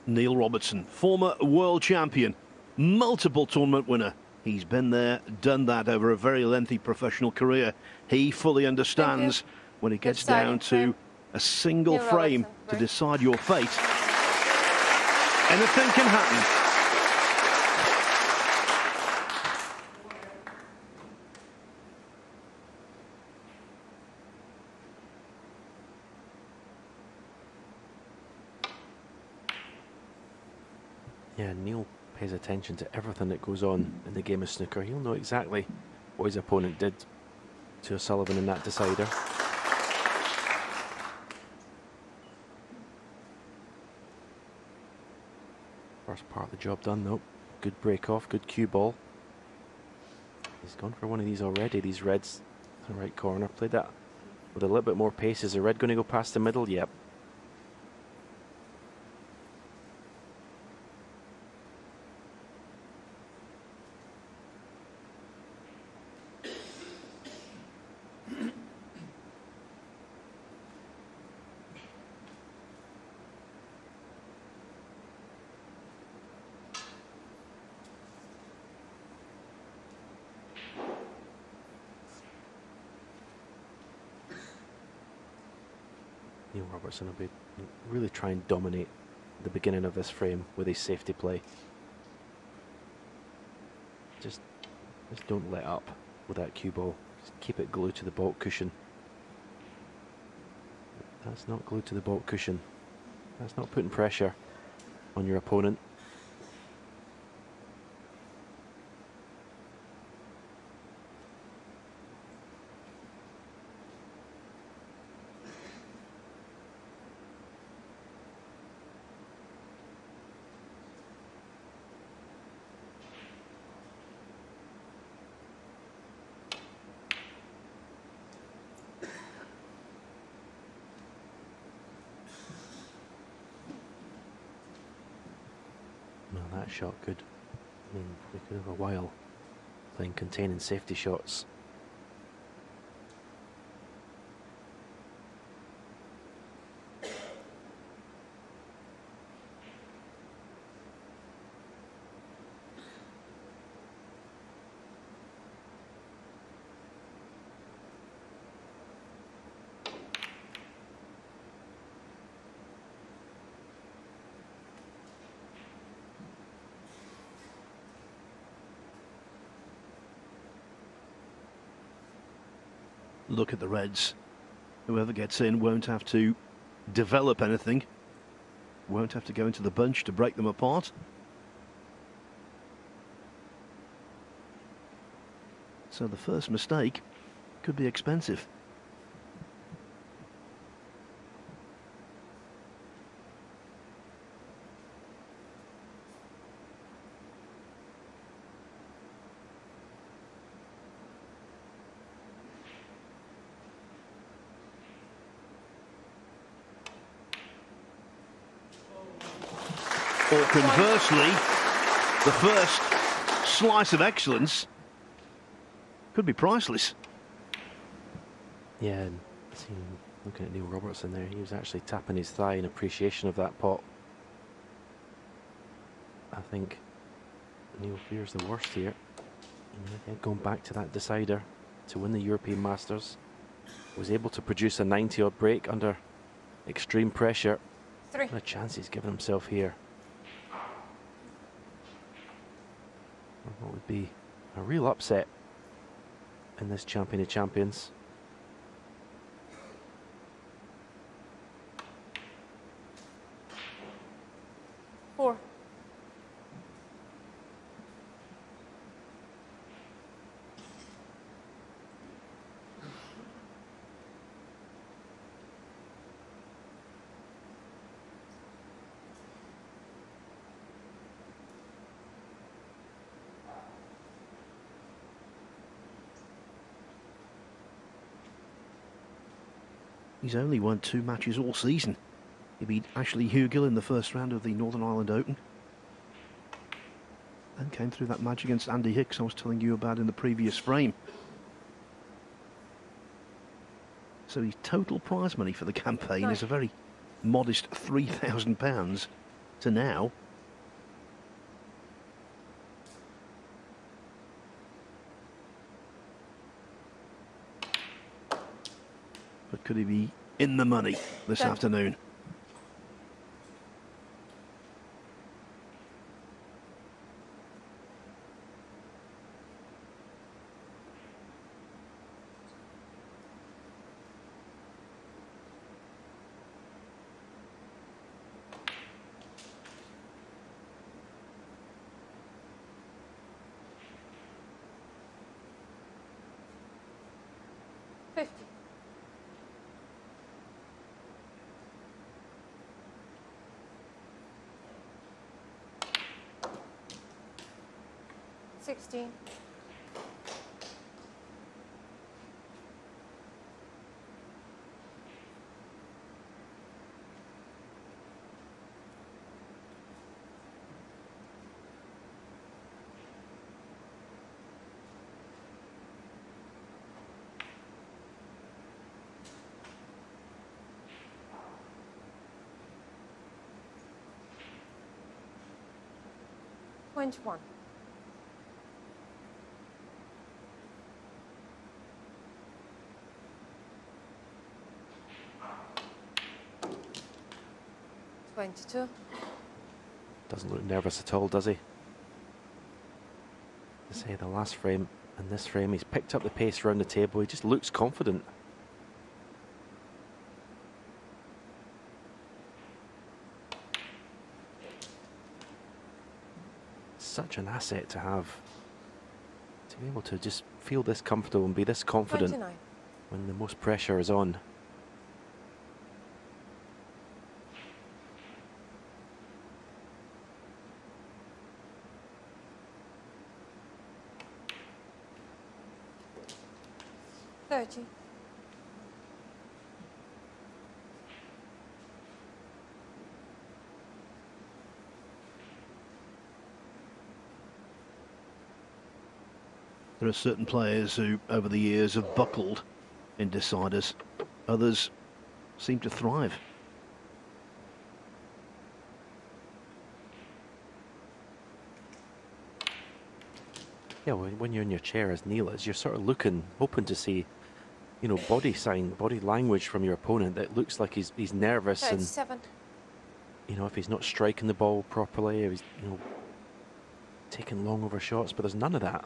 Neil Robertson, former world champion, multiple tournament winner. He's been there, done that over a very lengthy professional career. He fully understands when it gets down to a single frame to decide your fate. Anything can happen. Yeah, Neil pays attention to everything that goes on in the game of snooker. He'll know exactly what his opponent did to O'Sullivan in that decider. First part of the job done though. Good break off, good cue ball. He's gone for one of these already, these reds in the right corner. Played that with a little bit more pace. Is the red going to go past the middle? Yep. Neil Robertson will be really try and dominate the beginning of this frame with his safety play. Just don't let up with that cue ball. Just keep it glued to the baulk cushion. That's not glued to the baulk cushion. That's not putting pressure on your opponent. That shot could mean we could have a while playing containing safety shots. look at the Reds. Whoever gets in won't have to develop anything, won't have to go into the bunch to break them apart. So the first mistake could be expensive. Or conversely, the first slice of excellence could be priceless. Yeah, and looking at Neil Robertson there, he was actually tapping his thigh in appreciation of that pot. I think Neil fears the worst here. Going back to that decider to win the European Masters, was able to produce a 90-odd break under extreme pressure. What a chance he's given himself here. What would be a real upset in this Champion of Champions. Four. He's only won 2 matches all season. He beat Ashley Hugill in the first round of the Northern Ireland Open, and came through that match against Andy Hicks I was telling you about in the previous frame. So his total prize money for the campaign is a very modest £3,000 to now. But could he be in the money this afternoon? $16. $21. $22. Doesn't look nervous at all, does he? To say the last frame and this frame, he's picked up the pace around the table. He just looks confident. Such an asset to have, to be able to just feel this comfortable and be this confident 29. when the most pressure is on. $30. There are certain players who, over the years, have buckled in deciders. Others seem to thrive. Yeah, when you're in your chair as Neil is, you're sort of looking, hoping to see, you know, body sign, body language from your opponent that looks like he's nervous, and 37. you know, if he's not striking the ball properly, if he's, you know, taking long over shots, but there's none of that.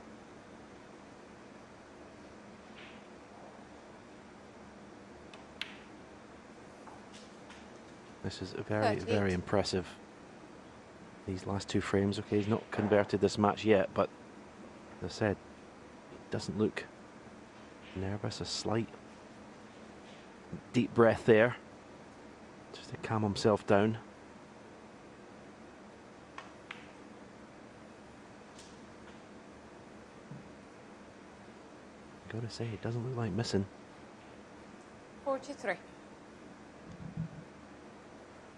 This is very, very impressive. These last two frames. Okay, he's not converted this match yet, but as I said, he doesn't look nervous. A slight deep breath there, just to calm himself down. Gotta say, it doesn't look like missing. 43.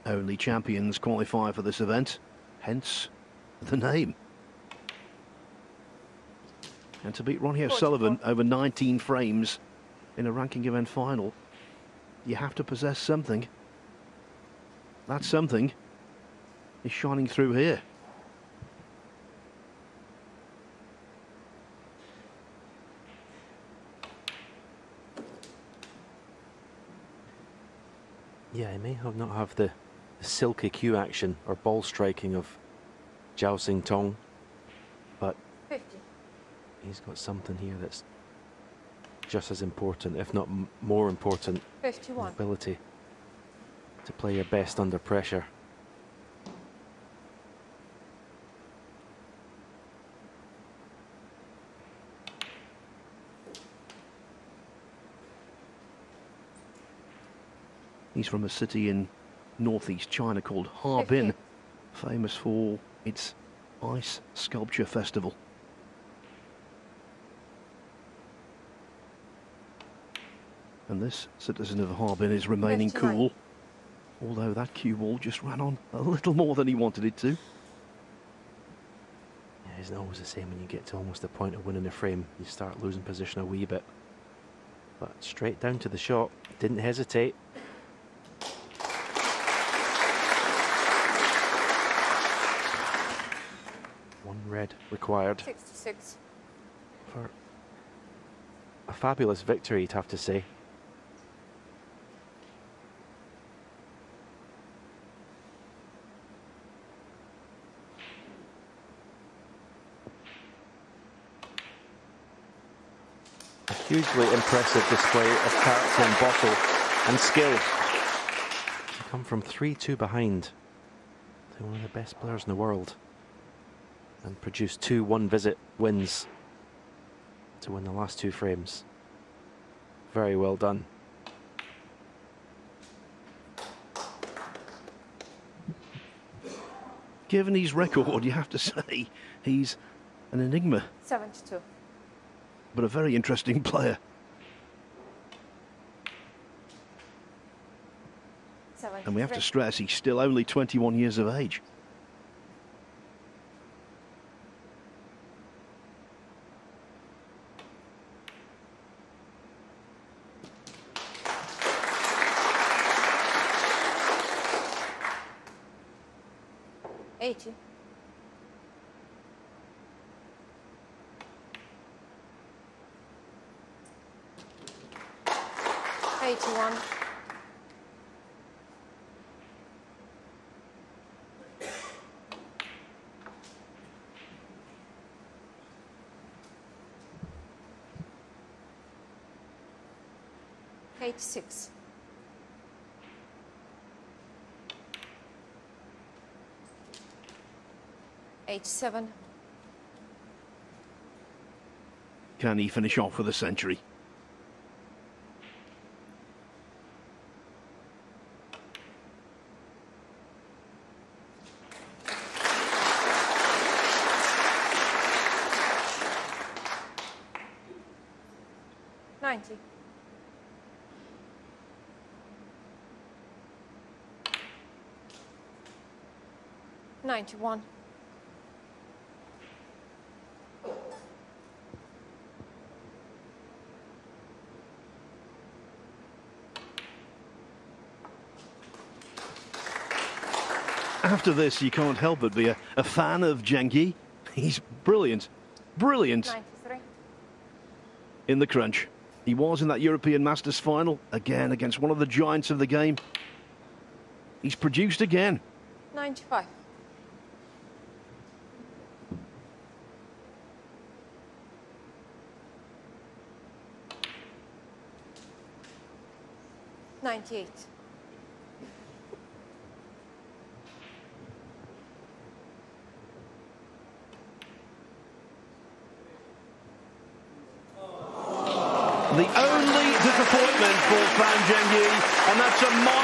Only champions qualify for this event, hence the name. And to beat Ronnie O'Sullivan over 19 frames in a ranking event final, you have to possess something. That something is shining through here. Yeah, he may not have the silky cue action or ball striking of Zhao Sing Tong, but 50. He's got something here that's just as important, if not more important. 51. Ability to play your best under pressure. He's from a city in northeast China called Harbin, famous for its ice sculpture festival. And this citizen of Harbin is remaining 59. cool, although that cue ball just ran on a little more than he wanted it to. Yeah, it's always the same when you get to almost the point of winning a frame. You start losing position a wee bit. But straight down to the shot, didn't hesitate. One red required. 66. For a fabulous victory, you'd have to say. A hugely impressive display of character and bottle and skill. To come from 3-2 behind to one of the best players in the world and produce 2 one-visit wins to win the last 2 frames. Very well done. Given his record, you have to say he's an enigma, 72. but a very interesting player. 73. And we have to stress he's still only 21 years of age. One. Six. 87. Can he finish off with a century? One. After this, you can't help but be a fan of Zhengyi. He's brilliant, brilliant 93. in the crunch. He was in that European Masters final, again against one of the giants of the game. He's produced again. 95. 98. The only disappointment for Fan Zhengyi, and that's a mild